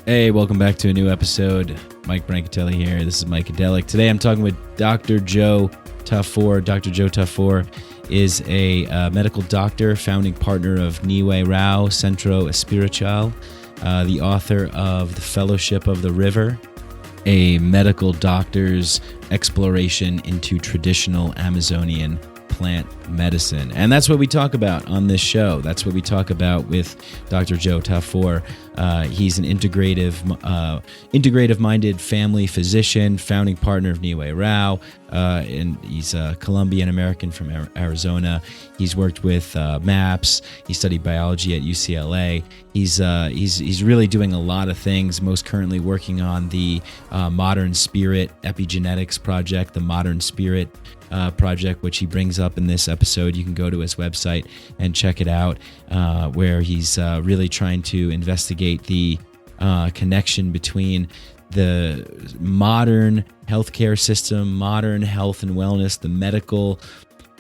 Hey, welcome back to a new episode. Mike Brancatelli here. This is Psychedelic. Today I'm talking with Dr. Joe Tafur. Dr. Joe Tafur is a medical doctor, founding partner of Niue Rao Centro Espiritual, the author of The Fellowship of the River, a medical doctor's exploration into traditional Amazonian plant medicine. And that's what we talk about on this show. That's what we talk about with Dr. Joe Tafur. He's an integrative-minded family physician, founding partner of Niue Rao, and he's a Colombian-American from Arizona. He's worked with MAPS. He studied biology at UCLA. He's really doing a lot of things, most currently working on the Modern Spirit Epigenetics Project, the Modern Spirit project, which he brings up in this episode. You can go to his website and check it out, where he's really trying to investigate the connection between the modern healthcare system, modern health and wellness, the medical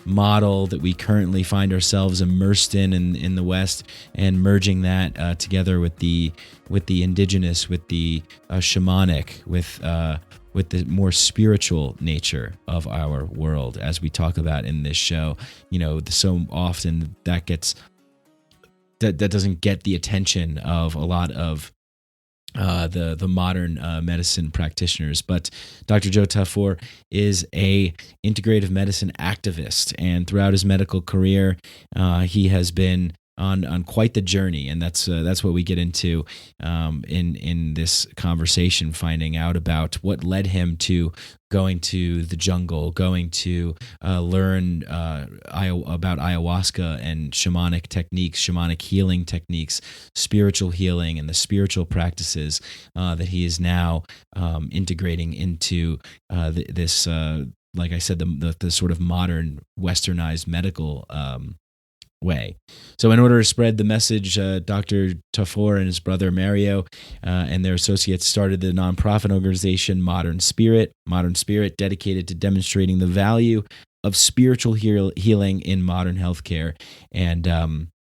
model that we currently find ourselves immersed in the West, and merging that together with the indigenous, with the shamanic, with the more spiritual nature of our world, as we talk about in this show. You know, so often that doesn't get the attention of a lot of the modern medicine practitioners. But Dr. Joe Tafur is a integrative medicine activist, and throughout his medical career, he has been on quite the journey, and that's what we get into in this conversation, finding out about what led him to going to the jungle, going to learn about ayahuasca and shamanic techniques, shamanic healing techniques, spiritual healing, and the spiritual practices that he is now integrating into this, like I said, the sort of modern westernized medical way. So in order to spread the message, Dr. Tafur and his brother Mario and their associates started the nonprofit organization Modern Spirit, dedicated to demonstrating the value of spiritual healing in modern healthcare. And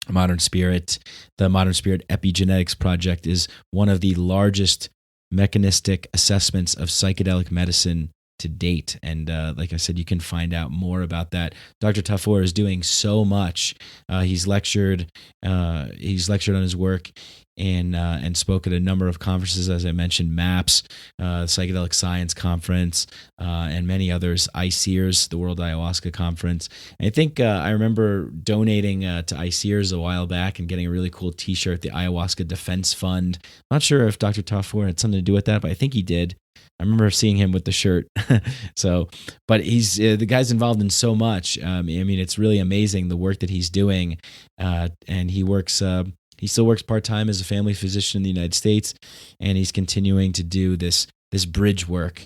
Modern Spirit, the Modern Spirit Epigenetics Project, is one of the largest mechanistic assessments of psychedelic medicine to date. And like I said, you can find out more about that. Dr. Tafur is doing so much. He's lectured on his work and spoke at a number of conferences, as I mentioned, MAPS, Psychedelic Science Conference, and many others, ICEERS, the World Ayahuasca Conference. And I think I remember donating to ICEERS a while back and getting a really cool t-shirt, the Ayahuasca Defense Fund. I'm not sure if Dr. Tafur had something to do with that, but I think he did. I remember seeing him with the shirt. But he's the guy's involved in so much. I mean, it's really amazing the work that he's doing, and he works. He still works part-time as a family physician in the United States, and he's continuing to do this bridge work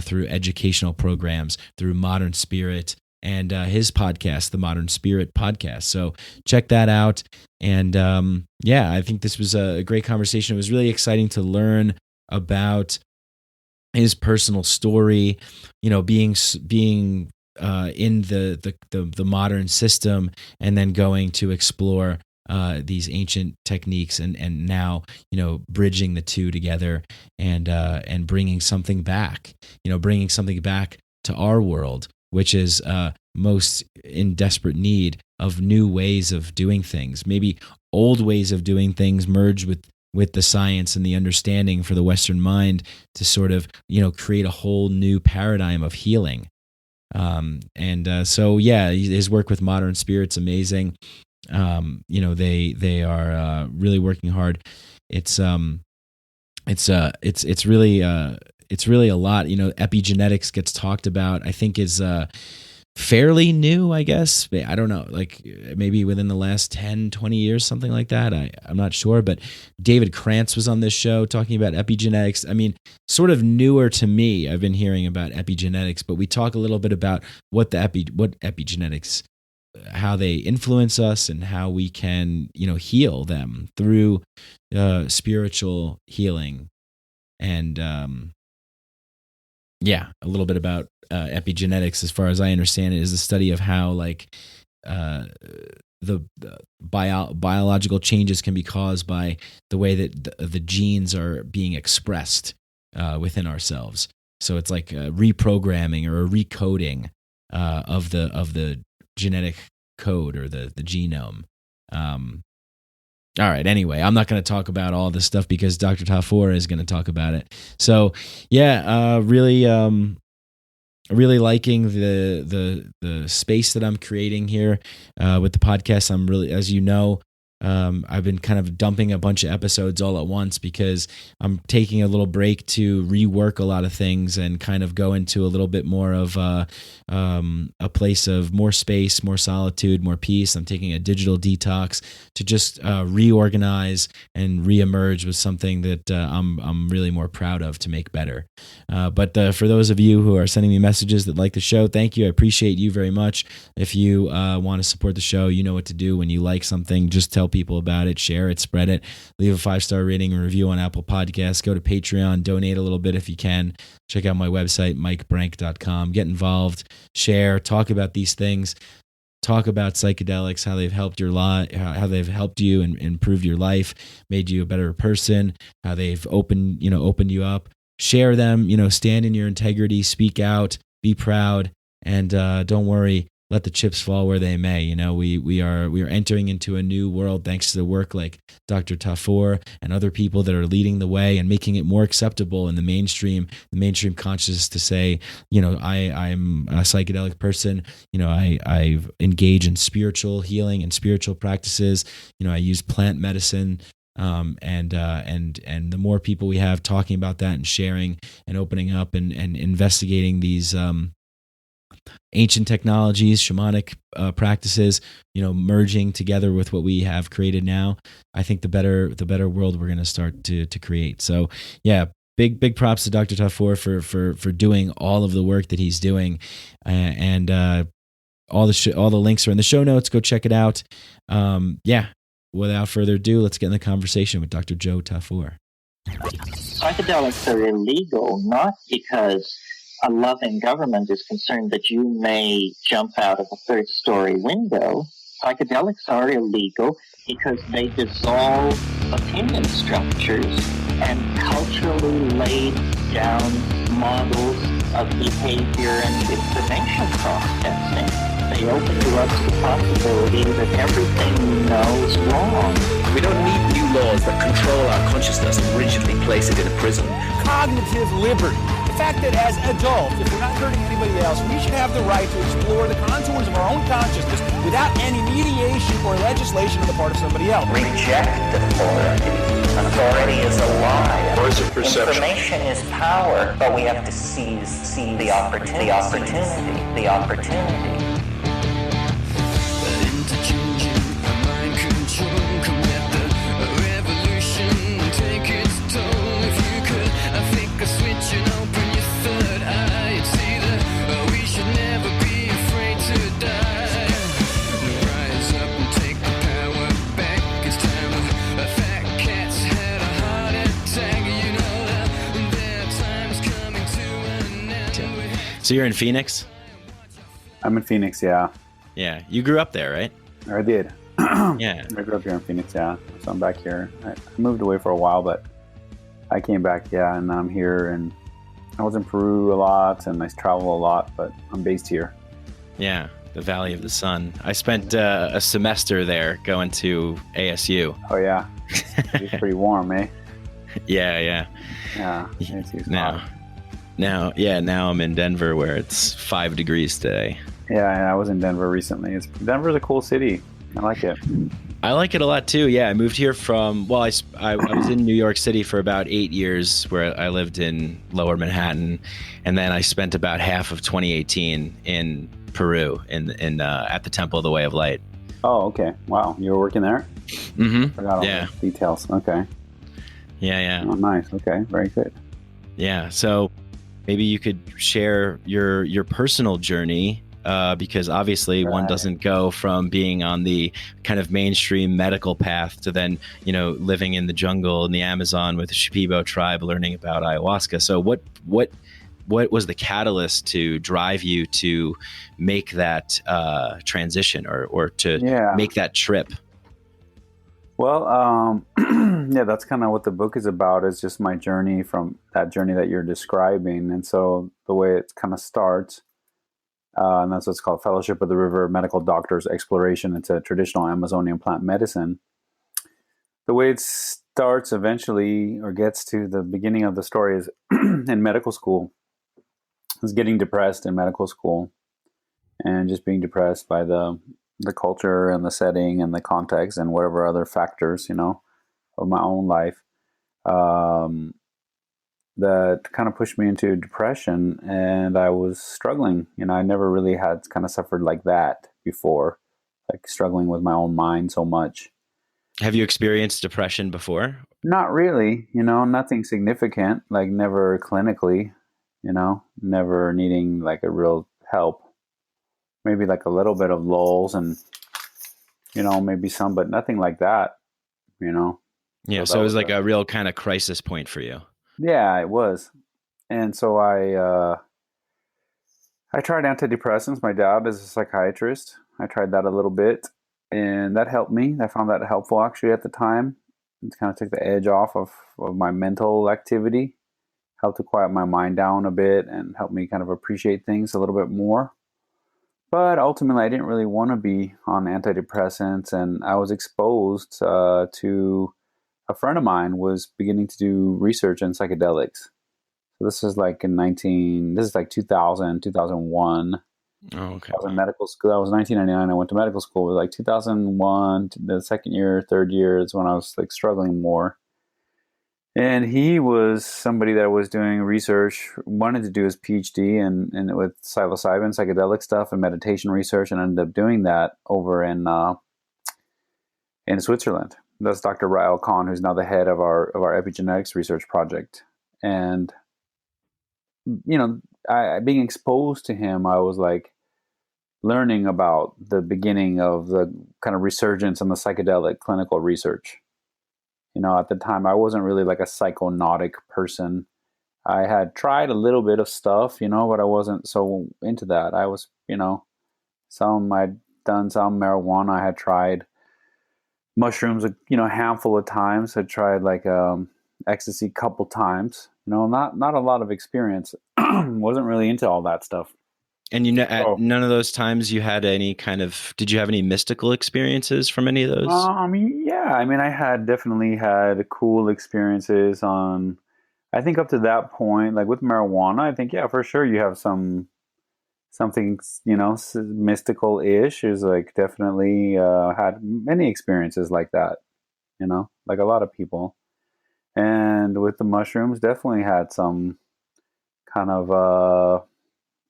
through educational programs, through Modern Spirit, and his podcast, the Modern Spirit Podcast. So check that out. And I think this was a great conversation. It was really exciting to learn about his personal story, you know, being in the modern system, and then going to explore these ancient techniques, and now, you know, bridging the two together, and bringing something back to our world, which is most in desperate need of new ways of doing things. Maybe old ways of doing things merged with the science and the understanding for the Western mind to sort of, you know, create a whole new paradigm of healing. So his work with Modern Spirit's amazing. You know, they are really working hard. It's really a lot. You know, epigenetics gets talked about, I think, is fairly new, I guess. I don't know, like maybe within the last 10, 20 years, something like that. I'm not sure, but David Krantz was on this show talking about epigenetics. I mean, sort of newer to me. I've been hearing about epigenetics, but we talk a little bit about what epigenetics, how they influence us, and how we can, you know, heal them through spiritual healing. And a little bit about epigenetics, as far as I understand it, is the study of how, like, biological changes can be caused by the way that the genes are being expressed within ourselves. So it's like a reprogramming or a recoding of the genetic code or the genome. All right. Anyway, I'm not going to talk about all this stuff because Dr. Tafur is going to talk about it. So yeah, really liking the space that I'm creating here with the podcast. I'm really, as you know, I've been kind of dumping a bunch of episodes all at once because I'm taking a little break to rework a lot of things and kind of go into a little bit more of a place of more space, more solitude, more peace. I'm taking a digital detox to just reorganize and reemerge with something that I'm really more proud of to make better. But for those of you who are sending me messages that like the show, thank you. I appreciate you very much. If you want to support the show, you know what to do. When you like something, just tell people about it, share it, spread it, leave a 5-star rating and review on Apple Podcasts, go to Patreon, donate a little bit if you can, check out my website, mikebrank.com, get involved, share, talk about these things, talk about psychedelics, how they've helped your life, how they've helped you and improved your life, made you a better person, how they've opened you up, share them, stand in your integrity, speak out, be proud, and don't worry, let the chips fall where they may. We are entering into a new world thanks to the work like Dr. Tafur and other people that are leading the way and making it more acceptable in the mainstream consciousness to say, I'm a psychedelic person. I engage in spiritual healing and spiritual practices. I use plant medicine. And the more people we have talking about that and sharing and opening up and investigating these ancient technologies, shamanic practices, merging together with what we have created now, I think the better world we're going to start to create. So yeah, big props to Dr. Tafur for doing all of the work that he's doing, and all the links are in the show notes. Go check it out. Yeah. Without further ado, let's get in the conversation with Dr. Joe Tafur. Psychedelics are illegal not because a loving government is concerned that you may jump out of a third-story window. Psychedelics are illegal because they dissolve opinion structures and culturally laid down models of behavior and information processing. They open you up to the possibility that everything you know is wrong. We don't need new laws that control our consciousness and rigidly place it in a prison. Cognitive liberty. The fact that as adults, if we're not hurting anybody else, we should have the right to explore the contours of our own consciousness without any mediation or legislation on the part of somebody else. Reject authority. Authority is a lie. Or is it perception? Information is power, but we have to seize the opportunity. The opportunity. So you're in Phoenix? I'm in Phoenix, yeah. Yeah. You grew up there, right? I did. Yeah. I grew up here in Phoenix, yeah. So I'm back here. I moved away for a while, but I came back, yeah, and I'm here. And I was in Peru a lot, and I travel a lot, but I'm based here. Yeah, the Valley of the Sun. I spent a semester there going to ASU. Oh, yeah. It's pretty warm, eh? Yeah. Yeah. Now I'm in Denver where it's 5 degrees today. Yeah, I was in Denver recently. Denver's a cool city. I like it. I like it a lot too. Yeah, I moved here from, I was in New York City for about 8 years where I lived in Lower Manhattan. And then I spent about half of 2018 in Peru at the Temple of the Way of Light. Oh, okay. Wow. You were working there? Mm-hmm. Forgot all the details. Okay. Yeah. Oh, nice. Okay. Very good. Yeah. So maybe you could share your personal journey, because obviously one doesn't go from being on the kind of mainstream medical path to then, living in the jungle in the Amazon with the Shipibo tribe, learning about ayahuasca. So what what was the catalyst to drive you to make that transition or to make that trip? Well, yeah, that's kind of what the book is about, is just my journey from that journey that you're describing. And so the way it kind of starts, and that's what's called Fellowship of the River Medical Doctors Exploration into Traditional Amazonian Plant Medicine. The way it starts eventually, or gets to the beginning of the story, is in medical school. I was getting depressed in medical school and just being depressed by the culture and the setting and the context and whatever other factors, of my own life, that kind of pushed me into depression. And I was struggling. I never really had kind of suffered like that before, like struggling with my own mind so much. Have you experienced depression before? Not really, nothing significant, like never clinically, never needing like a real help. Maybe like a little bit of lulls and, maybe some, but nothing like that, Yeah. So it was like a real kind of crisis point for you. Yeah, it was. And so I tried antidepressants. My dad is a psychiatrist. I tried that a little bit, and that helped me. I found that helpful actually at the time. It kind of took the edge off of my mental activity, helped to quiet my mind down a bit and help me kind of appreciate things a little bit more. But ultimately, I didn't really want to be on antidepressants, and I was exposed to a friend of mine was beginning to do research in psychedelics. So this is like 2000, 2001. Oh, okay. I was in medical school. That was 1999. I went to medical school. It was like 2001, the second year, third year is when I was like struggling more. And he was somebody that was doing research, wanted to do his PhD and with psilocybin, psychedelic stuff, and meditation research, and ended up doing that over in Switzerland. That's Dr. Rael Khan, who's now the head of our epigenetics research project. And being exposed to him, I was like learning about the beginning of the kind of resurgence in the psychedelic clinical research. At the time, I wasn't really like a psychonautic person. I had tried a little bit of stuff, but I wasn't so into that. I was, I'd done some marijuana. I had tried mushrooms, a handful of times. I tried like ecstasy a couple times. Not a lot of experience. Wasn't really into all that stuff. And at none of those times you had any did you have any mystical experiences from any of those? Yeah. I had definitely had cool experiences I think up to that point, like with marijuana, I think, yeah, for sure you have something, mystical-ish. Is like definitely had many experiences like that, like a lot of people. And with the mushrooms, definitely had some kind of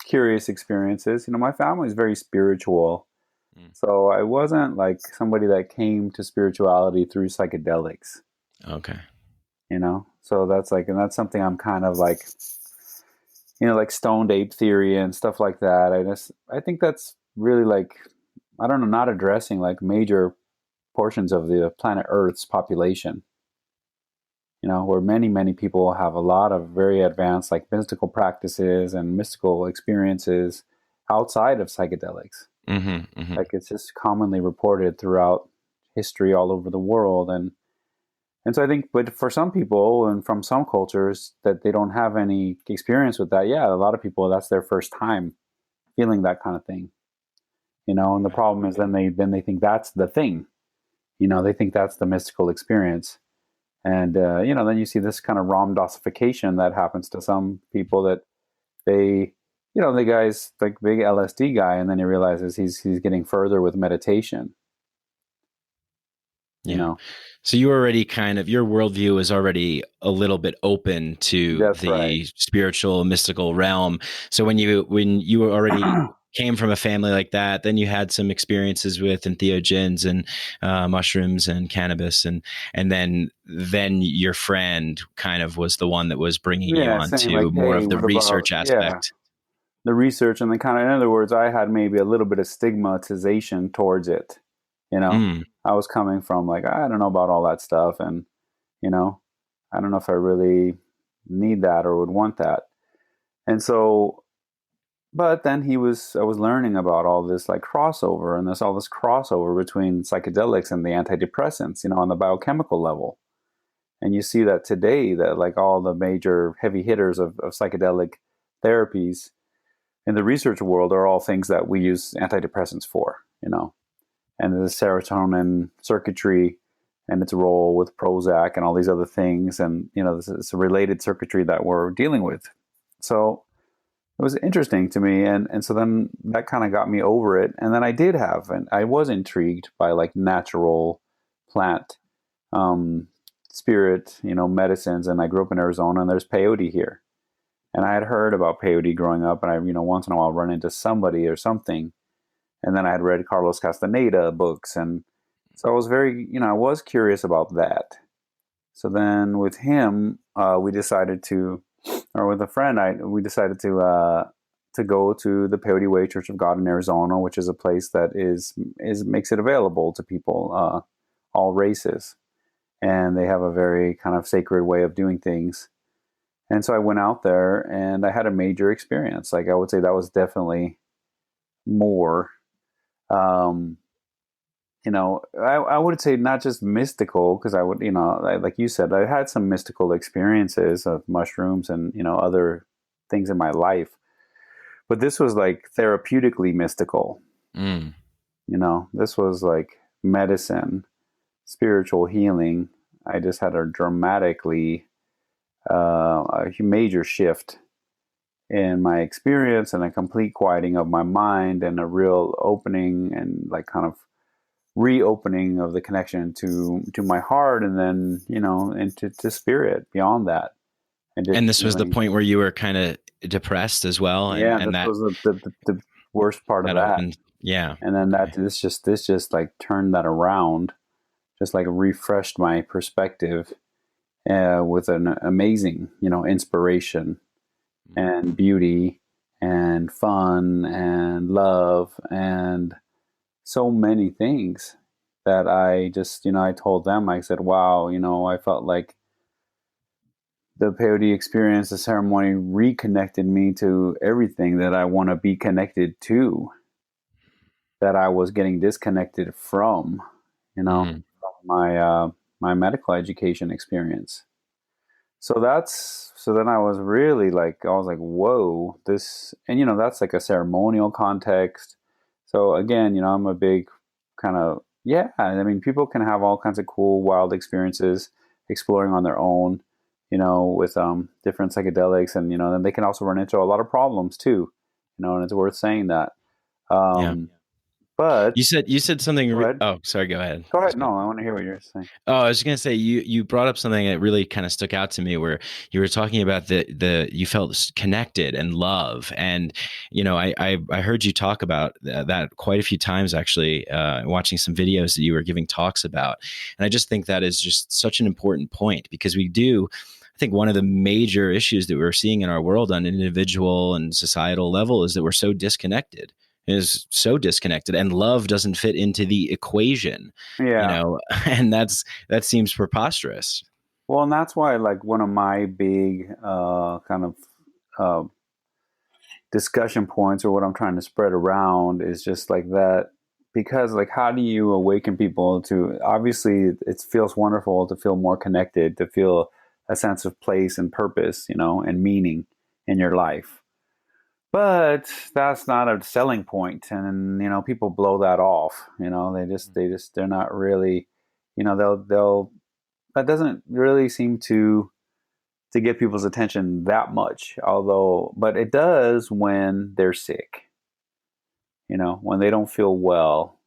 curious experiences. My family is very spiritual. So I wasn't like somebody that came to spirituality through psychedelics. Okay. So that's something I'm kind of like, like stoned ape theory and stuff like that. I think that's really like, I don't know, not addressing like major portions of the planet Earth's population. Where many, many people have a lot of very advanced like mystical practices and mystical experiences outside of psychedelics. Mm-hmm, mm-hmm. Like it's just commonly reported throughout history all over the world. And so I think, but for some people and from some cultures that they don't have any experience with that, yeah, a lot of people, that's their first time feeling that kind of thing. And the problem is then they think that's the thing. They think that's the mystical experience. And, then you see this kind of Ram Dassification that happens to some people that the guy's like big LSD guy, and then he realizes he's getting further with meditation. Yeah. So you already your worldview is already a little bit open to spiritual, mystical realm. So when you already came from a family like that, then you had some experiences with entheogens and mushrooms and cannabis, and then your friend kind of was the one that was bringing you on to like, more of the research aspect. The research and the kind of, in other words, I had maybe a little bit of stigmatization towards it. I was coming from like, I don't know about all that stuff. And, I don't know if I really need that or would want that. And so, but then I was learning about all this like crossover, and there's all this crossover between psychedelics and the antidepressants, on the biochemical level. And you see that today, that like all the major heavy hitters of psychedelic therapies in the research world are all things that we use antidepressants for, and the serotonin circuitry and its role with Prozac and all these other things. And, this is a related circuitry that we're dealing with. So it was interesting to me. And so then that kind of got me over it. And then I was intrigued by like natural plant, spirit, medicines. And I grew up in Arizona, and there's peyote here. And I had heard about peyote growing up, and I, once in a while run into somebody or something. And then I had read Carlos Castaneda books. And so I was I was curious about that. So then with him, we decided to, or with a friend, we decided to go to the Peyote Way Church of God in Arizona, which is a place that makes it available to people, all races. And they have a very kind of sacred way of doing things. And so I went out there, and I had a major experience. Like, I would say that was definitely more, I would say not just mystical, because I would, like you said, I had some mystical experiences of mushrooms and, other things in my life. But this was like therapeutically mystical. This was like medicine, spiritual healing. I just had a dramatically a major shift in my experience, and a complete quieting of my mind, and a real opening and like kind of reopening of the connection to my heart, and then into to spirit beyond that. And this was the point where you were kind of depressed as well. And that was the worst part of that. Opened, yeah. And then this just like turned that around, just like refreshed my perspective. With an amazing, inspiration and beauty and fun and love and so many things that I just, I told them, I said, wow, I felt like the peyote experience, the ceremony reconnected me to everything that I want to be connected to, that I was getting disconnected from, from my medical education experience. So then I was really like, whoa, this, and that's like a ceremonial context. So again, I'm a big kind of, people can have all kinds of cool, wild experiences exploring on their own, with different psychedelics, and then they can also run into a lot of problems too, and it's worth saying that. But you said something. Oh, sorry. Go ahead. Go ahead. No, I want to hear what you're saying. Oh, I was going to say you brought up something that really kind of stuck out to me, where you were talking about you felt connected and love, and I heard you talk about that quite a few times actually, watching some videos that you were giving talks about, and I just think that is just such an important point, because I think one of the major issues that we're seeing in our world on an individual and societal level is that we're so disconnected. And love doesn't fit into the equation, and that seems preposterous. Well, and that's why, like, one of my big kind of discussion points, or what I'm trying to spread around, is just like that, because like, how do you awaken people to, obviously it feels wonderful to feel more connected, to feel a sense of place and purpose, and meaning in your life. But that's not a selling point, and people blow that off. They're not really, they'll that doesn't really seem to get people's attention that much. But it does when they're sick, when they don't feel well,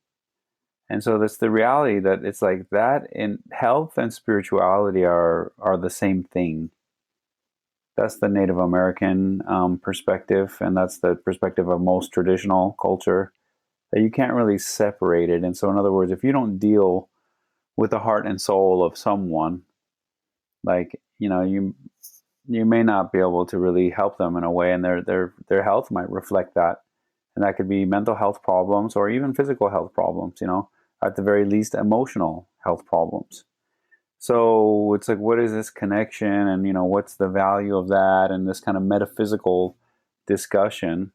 and so that's the reality, that it's like that. In health and spirituality are the same thing. That's the Native American perspective, and that's the perspective of most traditional culture, that you can't really separate it. And so, in other words, if you don't deal with the heart and soul of someone, like, you may not be able to really help them in a way, and their health might reflect that. And that could be mental health problems, or even physical health problems, at the very least, emotional health problems. So it's like, what is this connection, and what's the value of that, and this kind of metaphysical discussion.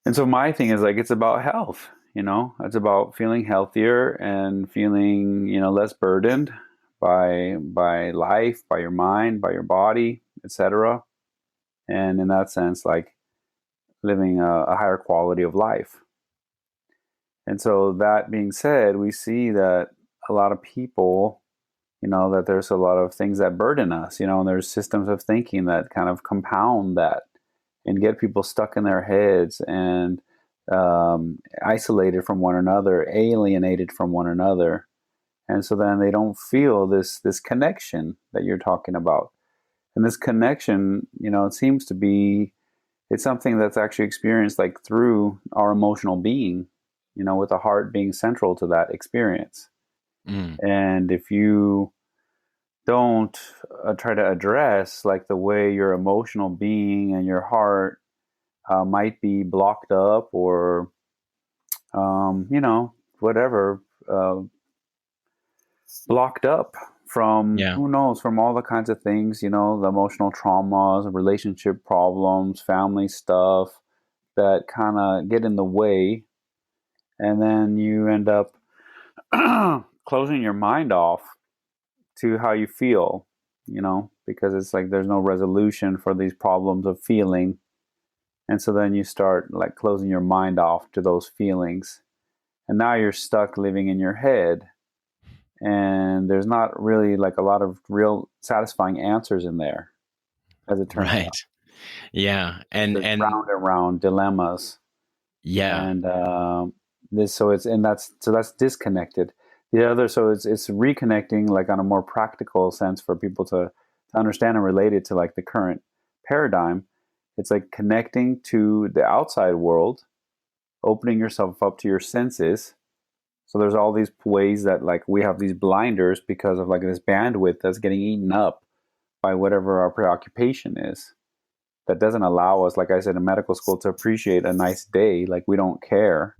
And so my thing is like, it's about health, it's about feeling healthier and feeling, less burdened by life, by your mind, by your body, etc. And in that sense, like living a higher quality of life. And so that being said, we see that a lot of people, that there's a lot of things that burden us, and there's systems of thinking that kind of compound that and get people stuck in their heads and isolated from one another, alienated from one another. And so then they don't feel this connection that you're talking about. And this connection, it seems to be, it's something that's actually experienced like through our emotional being, with the heart being central to that experience. And if you don't try to address like the way your emotional being and your heart might be blocked up or, whatever, blocked up from, who knows, from all the kinds of things, the emotional traumas, relationship problems, family stuff that kind of get in the way. And then you end up closing your mind off to how you feel, because it's like there's no resolution for these problems of feeling. And so then you start like closing your mind off to those feelings. And now you're stuck living in your head. And there's not really like a lot of real satisfying answers in there, as it turns out. Yeah. And round and round dilemmas. Yeah. And that's disconnected. The other, so it's reconnecting like on a more practical sense for people to understand and relate it to like the current paradigm. It's like connecting to the outside world, opening yourself up to your senses. So there's all these ways that like we have these blinders because of like this bandwidth that's getting eaten up by whatever our preoccupation is. That doesn't allow us, like I said in medical school, to appreciate a nice day. Like we don't care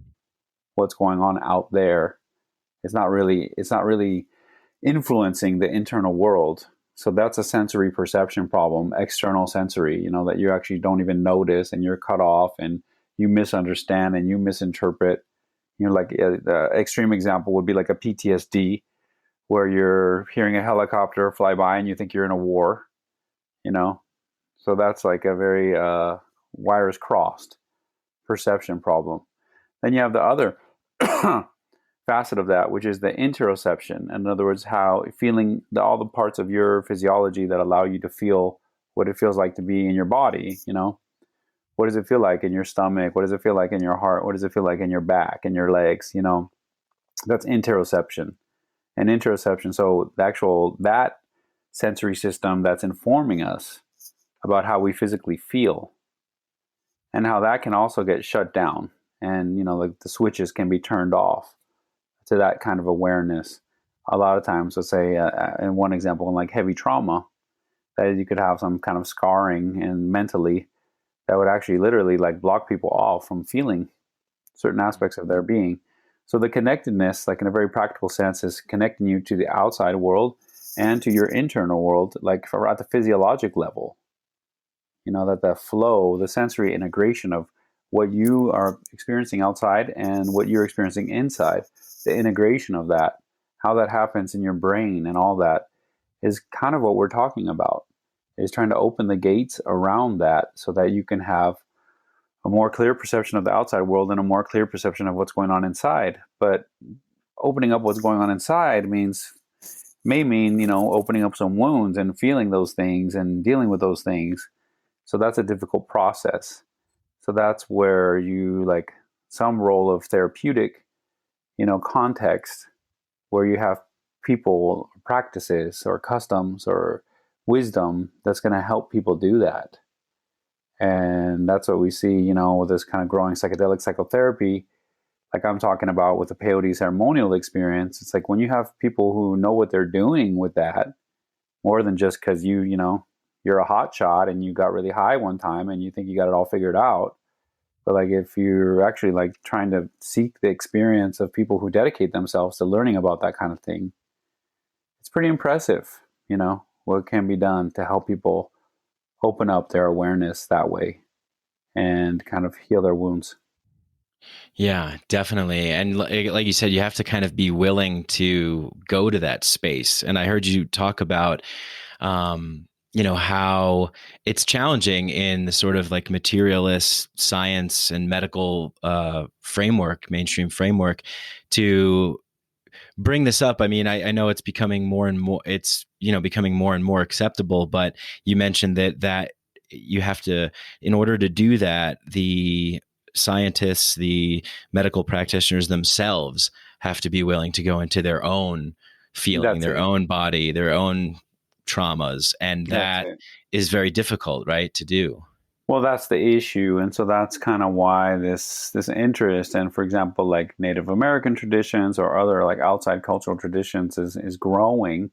what's going on out there. It's not really influencing the internal world. So that's a sensory perception problem, external sensory, that you actually don't even notice and you're cut off and you misunderstand and you misinterpret. Like the extreme example would be like a PTSD where you're hearing a helicopter fly by and you think you're in a war, So that's like a very wires crossed perception problem. Then you have the other facet of that, which is the interoception. In other words, how feeling all the parts of your physiology that allow you to feel what it feels like to be in your body, What does it feel like in your stomach? What does it feel like in your heart? What does it feel like in your back and your legs? That's interoception. And interoception, so that sensory system that's informing us about how we physically feel and how that can also get shut down. And, like the switches can be turned off to that kind of awareness. A lot of times, let's say, in one example, in like heavy trauma, that you could have some kind of scarring and mentally that would actually literally like block people off from feeling certain aspects of their being. So the connectedness, like in a very practical sense, is connecting you to the outside world and to your internal world, like at the physiologic level. That the flow, the sensory integration of what you are experiencing outside and what you're experiencing inside, the integration of that, how that happens in your brain and all that is kind of what we're talking about, is trying to open the gates around that so that you can have a more clear perception of the outside world and a more clear perception of what's going on inside. But opening up what's going on inside may mean, opening up some wounds and feeling those things and dealing with those things. So that's a difficult process. So that's where you like some role of therapeutic, context where you have people, practices or customs or wisdom that's going to help people do that. And that's what we see, with this kind of growing psychedelic psychotherapy, like I'm talking about with the peyote ceremonial experience. It's like when you have people who know what they're doing with that, more than just because you're a hot shot and you got really high one time and you think you got it all figured out. But like if you're actually like trying to seek the experience of people who dedicate themselves to learning about that kind of thing, it's pretty impressive, what can be done to help people open up their awareness that way and kind of heal their wounds. Yeah, definitely. And like you said, you have to kind of be willing to go to that space. And I heard you talk about, how it's challenging in the sort of like materialist science and medical framework, mainstream framework, to bring this up. I mean, I know it's becoming more and more, becoming more and more acceptable, but you mentioned that you have to, in order to do that, the scientists, the medical practitioners themselves have to be willing to go into their own feeling, That's their it. own body, their own traumas. And That's that it. is very difficult, right, to do. Well, that's the issue, and so that's kind of why this interest, and for example, like Native American traditions or other like outside cultural traditions is growing,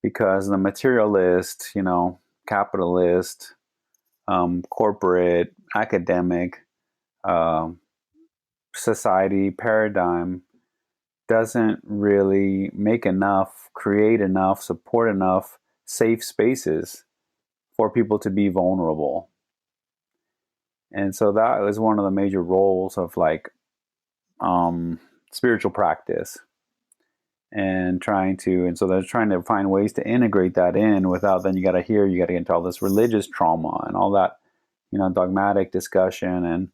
because the materialist, capitalist, corporate, academic society paradigm doesn't really make enough, create enough, support enough safe spaces for people to be vulnerable. And so that was one of the major roles of like spiritual practice, and so they're trying to find ways to integrate that in without, then you got to get into all this religious trauma and all that, dogmatic discussion. And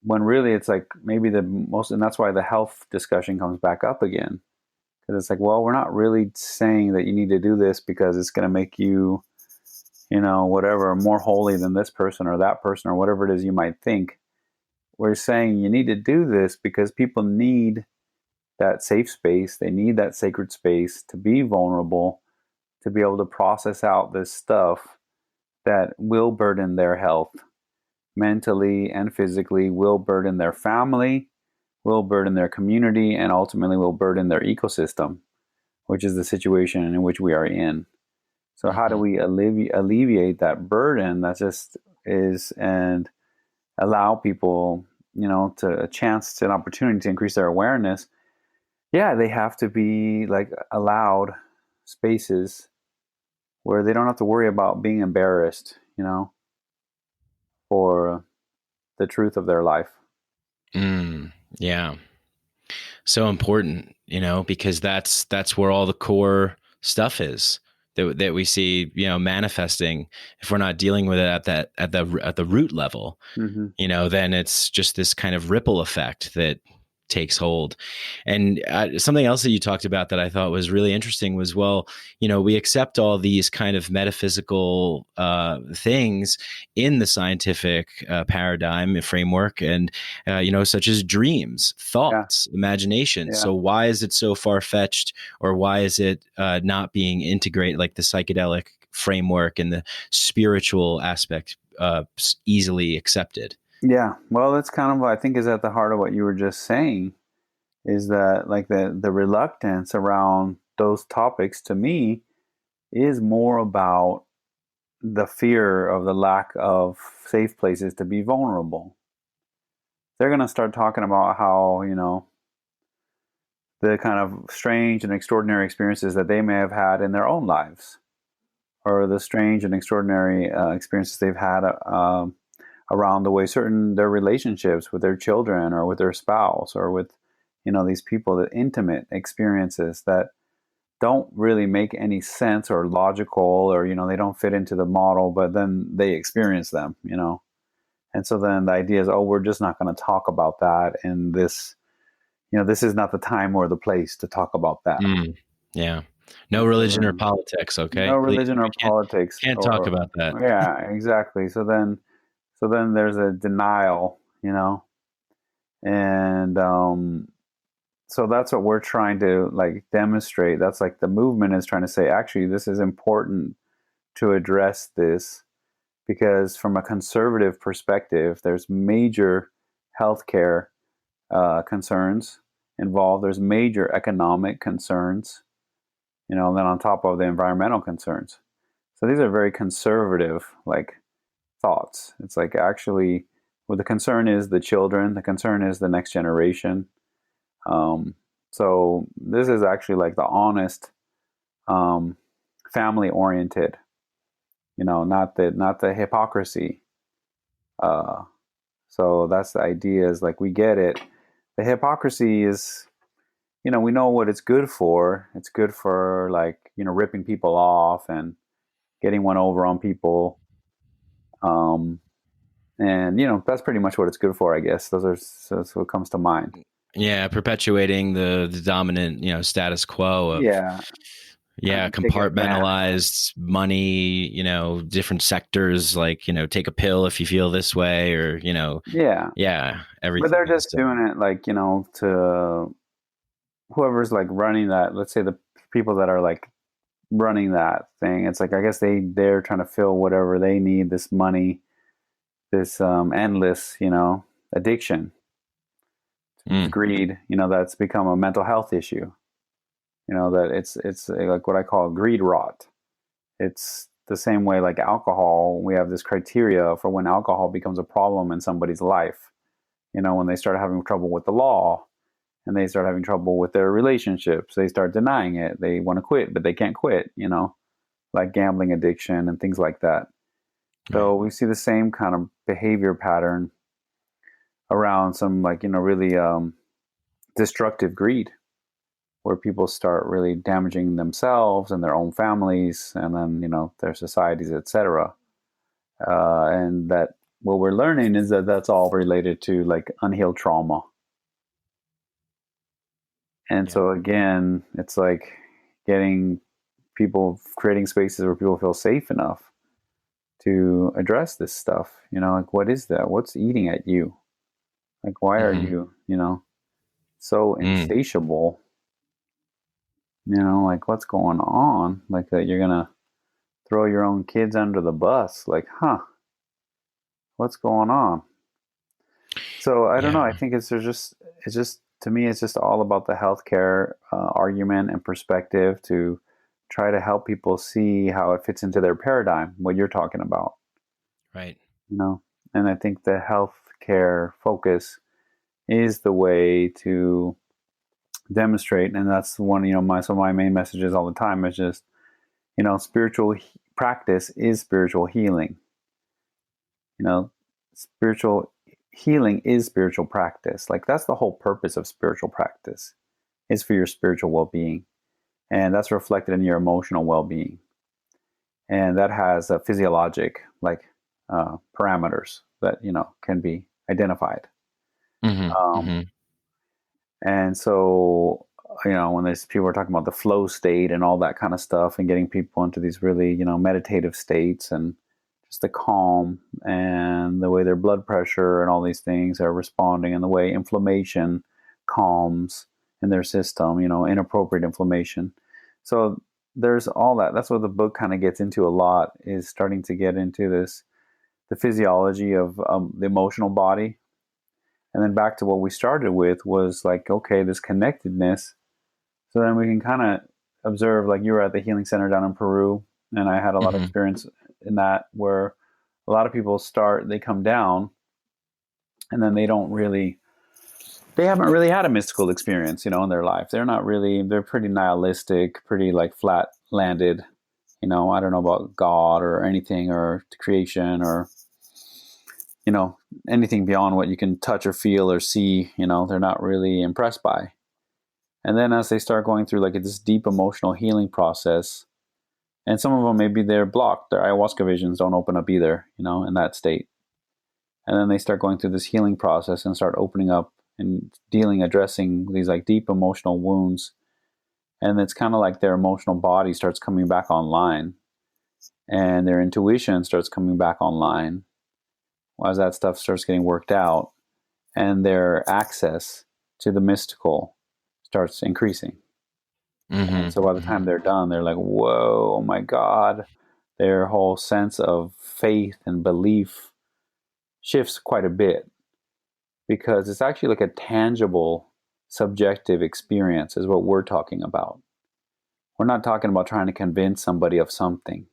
when really it's like maybe the most, and that's why the health discussion comes back up again. Because it's like, well, we're not really saying that you need to do this because it's going to make you, whatever, more holy than this person or that person or whatever it is you might think. We're saying you need to do this because people need that safe space. They need that sacred space to be vulnerable, to be able to process out this stuff that will burden their health mentally and physically, will burden their family, will burden their community, and ultimately will burden their ecosystem, which is the situation in which we are in. So how do we alleviate that burden that just is, and allow people, to a chance, to an opportunity to increase their awareness? Yeah, they have to be like allowed spaces where they don't have to worry about being embarrassed, for the truth of their life. Yeah. So important, because that's where all the core stuff is that we see, manifesting. If we're not dealing with it at the root level, then it's just this kind of ripple effect that takes hold. And something else that you talked about that I thought was really interesting was, well, we accept all these kind of metaphysical things in the scientific paradigm framework, and such as dreams, thoughts, imagination. Yeah. So why is it so far-fetched, or why is it not being integrated, like the psychedelic framework and the spiritual aspect easily accepted? Yeah, well, that's kind of, I think, is at the heart of what you were just saying, is that like the reluctance around those topics to me is more about the fear of the lack of safe places to be vulnerable. They're going to start talking about how, the kind of strange and extraordinary experiences that they may have had in their own lives, or the strange and extraordinary experiences they've had around the way their relationships with their children or with their spouse or with, these people, the intimate experiences that don't really make any sense or logical, or, they don't fit into the model, but then they experience them, And so then the idea is, oh, we're just not going to talk about that. And this, this is not the time or the place to talk about that. Yeah. No religion or politics. Okay. No religion or politics. Can't talk about that. Yeah, exactly. So then there's a denial, and so that's what we're trying to like demonstrate. That's like the movement is trying to say, actually, this is important to address this, because from a conservative perspective, there's major healthcare concerns involved. There's major economic concerns, and then on top of the environmental concerns. So these are very conservative, like, thoughts. It's like, actually, what the concern is the children, the concern is the next generation. So this is actually like the honest, family-oriented not the hypocrisy. So that's the idea, is like, we get it. The hypocrisy is, we know what it's good for. It's good for, like, ripping people off and getting one over on people. And that's pretty much what it's good for, I guess. That's what comes to mind. Yeah, perpetuating the dominant, status quo of compartmentalized money, different sectors, like, take a pill if you feel this way, or everything. But they're just doing it, like, to whoever's like running that. Let's say the people that are like running that thing. It's like, I guess they're trying to fill whatever they need, this money, this endless, addiction, greed, that's become a mental health issue. That it's like what I call greed rot. It's the same way like alcohol. We have this criteria for when alcohol becomes a problem in somebody's life. When they start having trouble with the law, and they start having trouble with their relationships, they start denying it. They want to quit, but they can't quit, like gambling addiction and things like that. So we see the same kind of behavior pattern around some, like, really destructive greed, where people start really damaging themselves and their own families, and then, their societies, etc. And that what we're learning is that that's all related to, like, unhealed trauma. And so again, it's like creating spaces where people feel safe enough to address this stuff. Like, what is that? What's eating at you? Like, why are you, so insatiable? Like, what's going on? Like, that you're going to throw your own kids under the bus. Like, what's going on? So I don't know. I think it's just, to me, it's just all about the healthcare argument and perspective, to try to help people see how it fits into their paradigm, what you're talking about. Right. And I think the healthcare focus is the way to demonstrate. And that's one, some of my main messages all the time is just, spiritual practice is spiritual healing. Spiritual healing is spiritual practice. Like, that's the whole purpose of spiritual practice, is for your spiritual well-being. And that's reflected in your emotional well-being. And that has a physiologic, like, parameters that, can be identified. And so, when there's people are talking about the flow state and all that kind of stuff, and getting people into these really, meditative states, and just the calm, and the way their blood pressure and all these things are responding, and the way inflammation calms in their system, inappropriate inflammation. So there's all that. That's what the book kind of gets into a lot, is starting to get into the physiology of the emotional body. And then back to what we started with was like, okay, this connectedness. So then we can kind of observe, like, you were at the healing center down in Peru, and I had a lot of experience in that, where a lot of people they come down, and then they haven't really had a mystical experience, in their life. They're pretty nihilistic, pretty like flat landed, I don't know about God or anything, or creation, or, anything beyond what you can touch or feel or see, they're not really impressed by. And then as they start going through like this deep emotional healing process, and some of them, maybe they're blocked, their ayahuasca visions don't open up either, in that state. And then they start going through this healing process and start opening up and addressing these like deep emotional wounds. And it's kind of like their emotional body starts coming back online, and their intuition starts coming back online as that stuff starts getting worked out, and their access to the mystical starts increasing. And so by the time they're done, they're like, whoa, oh my God. Their whole sense of faith and belief shifts quite a bit, because it's actually like a tangible, subjective experience is what we're talking about. We're not talking about trying to convince somebody of something.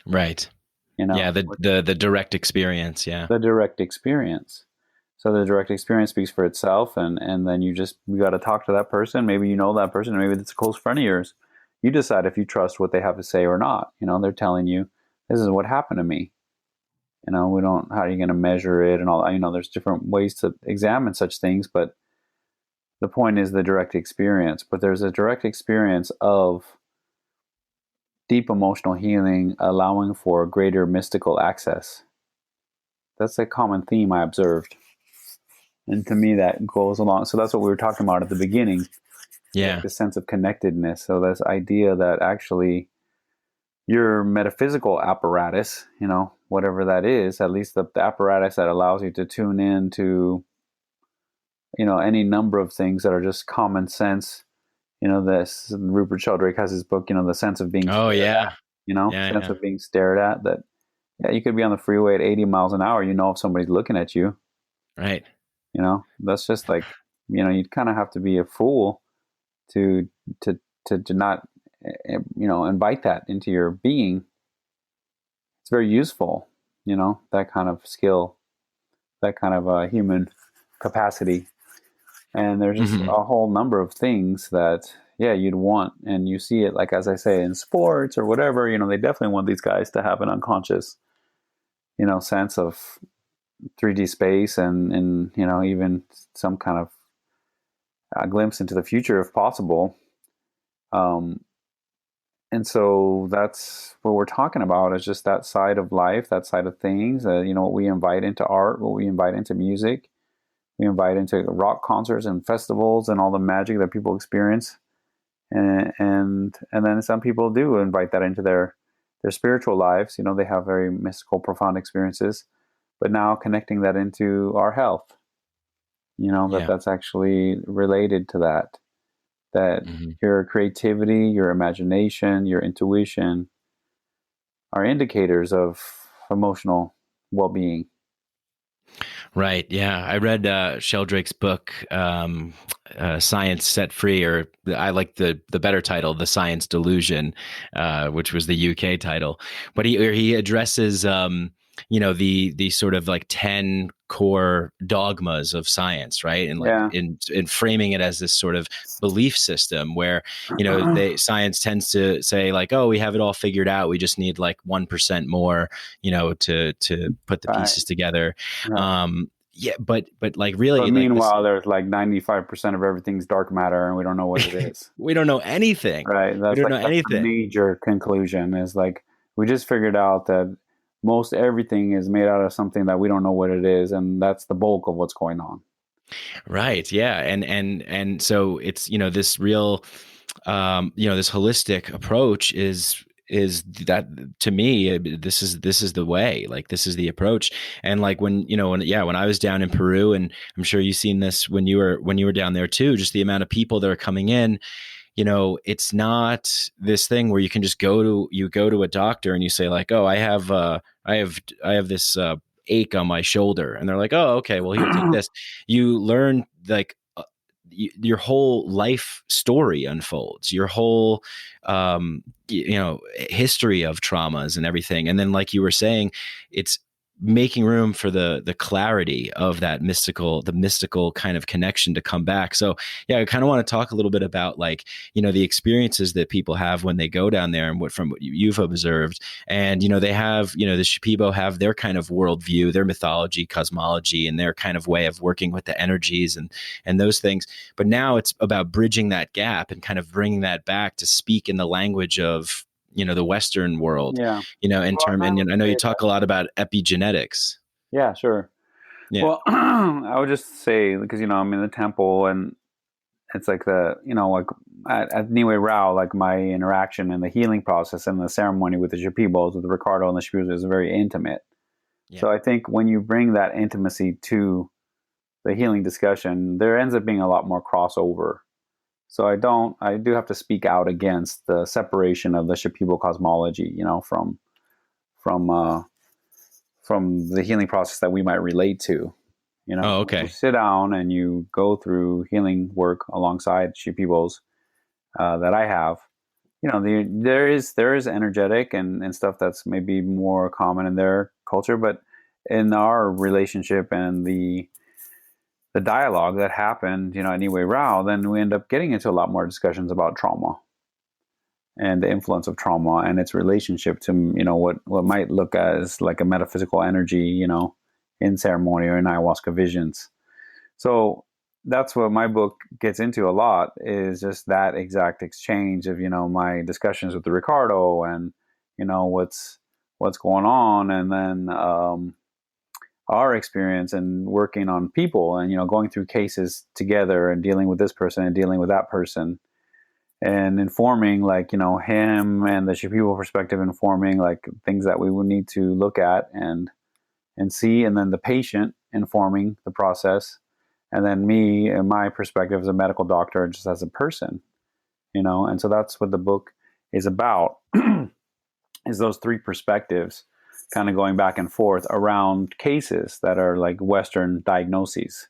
Right. The direct experience. Yeah. The direct experience. So the direct experience speaks for itself, and then you got to talk to that person. Maybe you know that person, maybe it's a close friend of yours. You decide if you trust what they have to say or not. They're telling you this is what happened to me. You know, we don't, how are you going to measure it and all that? You know, there's different ways to examine such things, but the point is the direct experience. But there's a direct experience of deep emotional healing, allowing for greater mystical access. That's a common theme I observed. And to me, that goes along. So that's what we were talking about at the beginning. Yeah. Like the sense of connectedness. So this idea that actually your metaphysical apparatus, you know, whatever that is, at least the apparatus that allows you to tune in to, you know, any number of things that are just common sense. You know, this Rupert Sheldrake has his book, you know, The Sense of Being Oh, Stared yeah. At, you know, Yeah, sense yeah. of being stared at, that, yeah, you could be on the freeway at 80 miles an hour. You know, if somebody's looking at you, Right. you know, that's just like, you know, you'd kind of have to be a fool to not, you know, invite that into your being. It's very useful, you know, that kind of skill, that kind of human capacity. And there's just a whole number of things that, yeah, you'd want. And you see it, like, as I say, in sports or whatever, you know, they definitely want these guys to have an unconscious, you know, sense of 3D space and you know, even some kind of a glimpse into the future if possible. And so that's what we're talking about, is just that side of life, that side of things, you know, what we invite into art, what we invite into music, we invite into rock concerts and festivals and all the magic that people experience. And then some people do invite that into their spiritual lives. You know, they have very mystical, profound experiences, but now connecting that into our health, you know, that's actually related to that your creativity, your imagination, your intuition are indicators of emotional well-being. Right. Yeah. I read Sheldrake's book, Science Set Free, or I like the better title, The Science Delusion, which was the UK title. But he addresses, you know, the sort of like 10 core dogmas of science, right? And like in framing it as this sort of belief system where, you know, science tends to say like, oh, we have it all figured out. We just need like 1% more, you know, to put the pieces together. Right. Yeah, but like really, but like meanwhile, there's like 95% of everything's dark matter, and we don't know what it is. We don't know anything. Right. That's we don't like know anything. The major conclusion is like, we just figured out that most everything is made out of something that we don't know what it is, and that's the bulk of what's going on. Right. Yeah. And so it's, you know, this real, you know, this holistic approach is that, to me, this is the way. Like, this is the approach. And like when I was down in Peru, and I'm sure you've seen this when you were down there too, just the amount of people that are coming in. You know, it's not this thing where you can just go to a doctor and you say like, oh, I have this ache on my shoulder, and they're like, oh, okay, well, here, take this. You learn like your whole life story unfolds, your whole you know, history of traumas and everything, and then like you were saying, it's making room for the clarity of the mystical kind of connection to come back. So yeah, I kind of want to talk a little bit about like, you know, the experiences that people have when they go down there, and what you've observed. And, you know, they have, you know, the Shipibo have their kind of worldview, their mythology, cosmology, and their kind of way of working with the energies and those things. But now it's about bridging that gap and kind of bringing that back to speak in the language of, you know, the Western world, you know, and I know you talk a lot about epigenetics. Yeah, sure. Yeah. Well, I would just say, because, you know, I'm in the temple, and it's like you know, like at Niue Rao, like my interaction and the healing process and the ceremony with the Shipibos, with Ricardo and the Shipibos, is very intimate. Yeah. So I think when you bring that intimacy to the healing discussion, there ends up being a lot more crossover. So I do have to speak out against the separation of the Shipibo cosmology, you know, from the healing process that we might relate to, you know. Oh, okay. You sit down and you go through healing work alongside Shipibos that I have. You know, there is energetic and stuff that's maybe more common in their culture, but in our relationship and the dialogue that happened, you know, at Niue Rao, then we end up getting into a lot more discussions about trauma. and the influence of trauma and its relationship to, what might look as like a metaphysical energy, in ceremony or in ayahuasca visions. So that's what my book gets into a lot, is just that exact exchange of, my discussions with Ricardo and, what's going on. And then, our experience and working on people and, going through cases together and dealing with this person and dealing with that person and informing him and the Shipibo perspective, informing things that we would need to look at and see. And then the patient informing the process. And then me and my perspective as a medical doctor, just as a person, and so that's what the book is about, is those three perspectives kind of going back and forth around cases that are like Western diagnoses.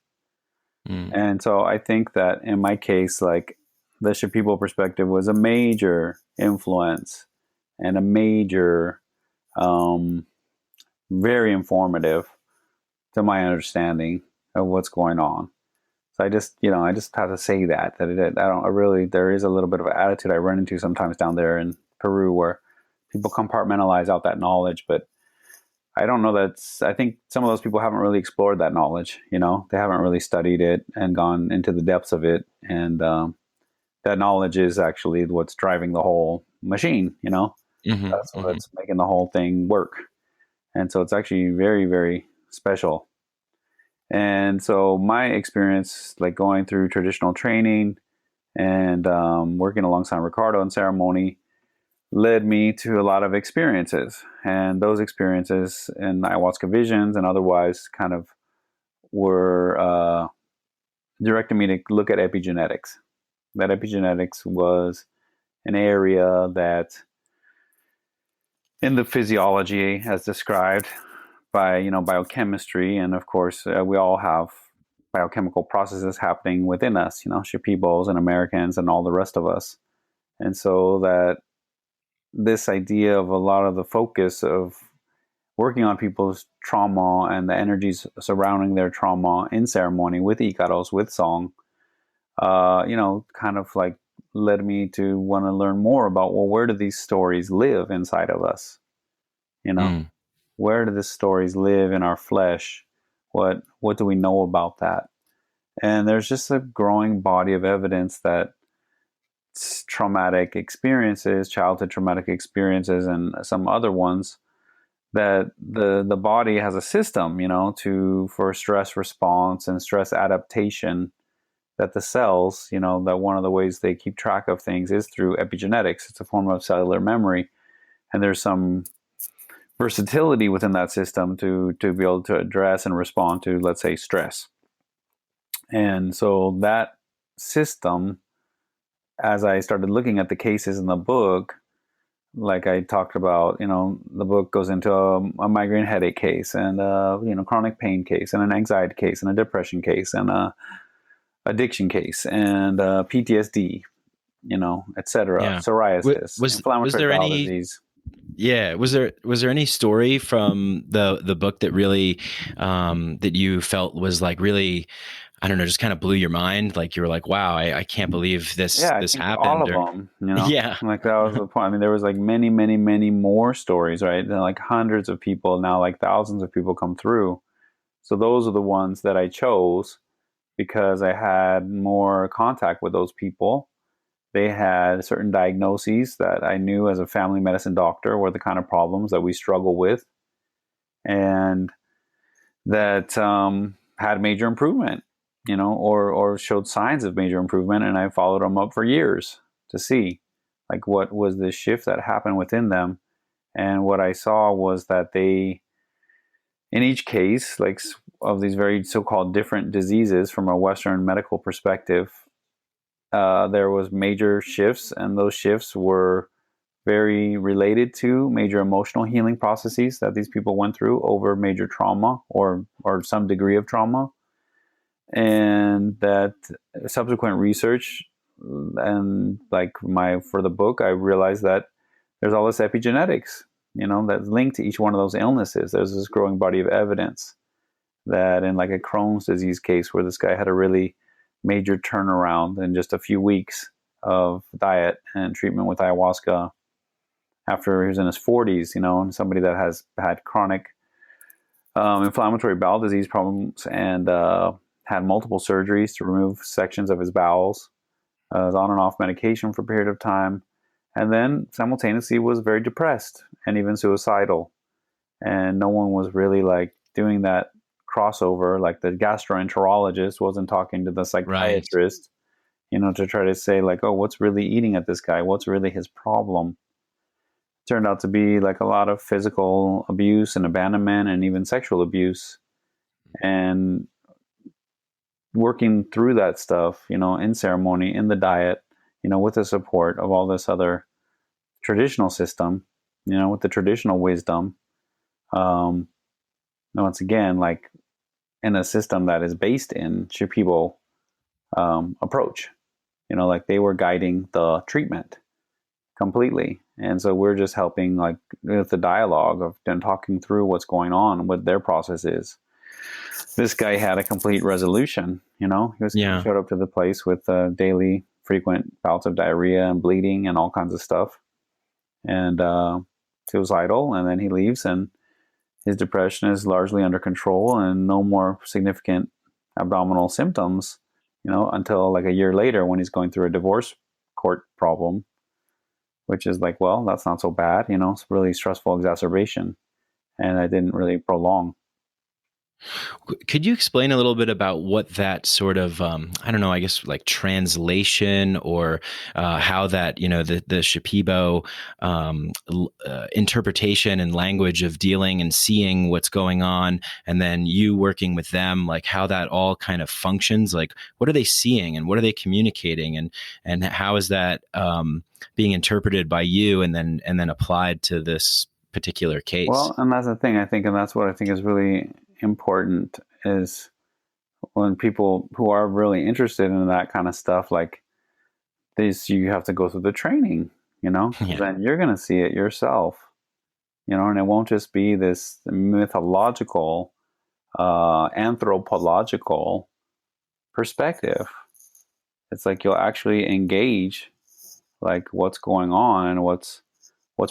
And so I think that in my case, the Shipibo perspective was a major influence and a major, very informative to my understanding of what's going on. So I just have to say that there is a little bit of an attitude I run into sometimes down there in Peru where people compartmentalize out that knowledge, but I don't know I think some of those people haven't really explored that knowledge, they haven't really studied it and gone into the depths of it. And, that knowledge is actually what's driving the whole machine, that's what's making the whole thing work. And so it's actually very, very special. And so my experience, going through traditional training and working alongside Ricardo in ceremony, led me to a lot of experiences. And those experiences in ayahuasca visions and otherwise kind of were directing me to look at epigenetics. That epigenetics was an area that in the physiology as described by, biochemistry. And of course, we all have biochemical processes happening within us, Shipibos and Americans and all the rest of us. And so that this idea of a lot of the focus of working on people's trauma and the energies surrounding their trauma in ceremony with Icaros, with song, kind of led me to want to learn more about, well, where do these stories live inside of us? Where do these stories live in our flesh? What do we know about that? And there's just a growing body of evidence that traumatic experiences, childhood traumatic experiences, and some other ones, that the body has a system, for stress response and stress adaptation, that the cells, that one of the ways they keep track of things is through epigenetics. It's a form of cellular memory. And there's some versatility within that system to be able to address and respond to, let's say, stress. And so that system, as I started looking at the cases in the book, like I talked about, the book goes into a migraine headache case and chronic pain case and an anxiety case and a depression case and a addiction case and PTSD, etc. Yeah. Psoriasis, was there bowel any disease. Yeah. Was there any story from the book that really that you felt was really, I don't know, just kind of blew your mind? You were like, wow, I can't believe this happened. All of them, Yeah. that was the point. I mean, there was many, many, many more stories, right? And hundreds of people, now thousands of people come through. So those are the ones that I chose because I had more contact with those people. They had certain diagnoses that I knew as a family medicine doctor were the kind of problems that we struggle with, and that had major improvement, or showed signs of major improvement. And I followed them up for years to see what was the shift that happened within them. And what I saw was that they, in each case, of these very so-called different diseases from a Western medical perspective, there was major shifts, and those shifts were very related to major emotional healing processes that these people went through over major trauma or some degree of trauma. And that subsequent research and for the book, I realized that there's all this epigenetics, that's linked to each one of those illnesses. There's this growing body of evidence that in a Crohn's disease case where this guy had a really major turnaround in just a few weeks of diet and treatment with ayahuasca after he was in his 40s, and somebody that has had chronic inflammatory bowel disease problems and had multiple surgeries to remove sections of his bowels. Was on and off medication for a period of time, and then simultaneously was very depressed and even suicidal. And no one was really like doing that crossover. Like the gastroenterologist wasn't talking to the psychiatrist, to try to say like, oh, what's really eating at this guy? What's really his problem? Turned out to be like a lot of physical abuse and abandonment and even sexual abuse. And working through that stuff, in ceremony, in the diet, with the support of all this other traditional system, with the traditional wisdom, once again, like in a system that is based in Shipibo approach, like they were guiding the treatment completely. And so we're just helping like with the dialogue of then talking through what's going on, what their process is. This guy had a complete resolution, he showed up to the place with daily frequent bouts of diarrhea and bleeding and all kinds of stuff, and suicidal. And then he leaves, and his depression is largely under control, and no more significant abdominal symptoms, until like a year later when he's going through a divorce court problem, which is like, well, that's not so bad, it's really stressful exacerbation, and I didn't really prolong. Could you explain a little bit about what that sort of, I don't know, I guess like translation or how that, the Shipibo interpretation and language of dealing and seeing what's going on, and then you working with them, like how that all kind of functions? Like, what are they seeing and what are they communicating, and how is that being interpreted by you and then applied to this particular case? Well, and that's the thing, I think, and that's what I think is really important, is when people who are really interested in that kind of stuff, like this, you have to go through the training, then you're going to see it yourself, and it won't just be this mythological, anthropological perspective. It's like you'll actually engage like what's going on and what's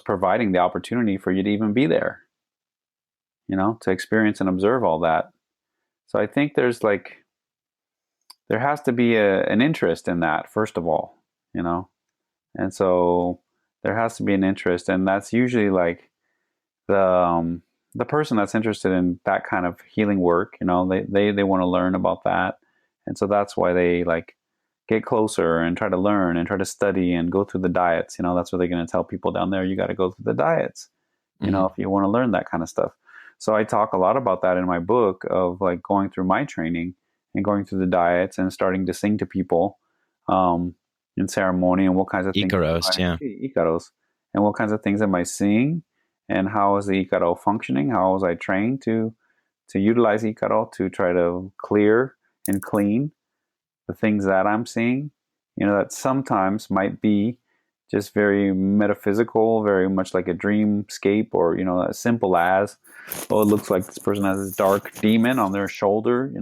providing the opportunity for you to even be there, to experience and observe all that. So I think there has to be an interest in that, first of all, and so there has to be an interest, and that's usually like the person that's interested in that kind of healing work, they want to learn about that, and so that's why they like get closer and try to learn and try to study and go through the diets. That's what they're going to tell people down there. You got to go through the diets, if you want to learn that kind of stuff. So I talk a lot about that in my book, of like going through my training and going through the diets and starting to sing to people in ceremony, and what kinds of Icaros, things. Icaros. And what kinds of things am I seeing, and how is the Icaro functioning? How was I trained to utilize Icaro to try to clear and clean the things that I'm seeing, that sometimes might be just very metaphysical, very much like a dreamscape, or, as simple as, oh, it looks like this person has this dark demon on their shoulder,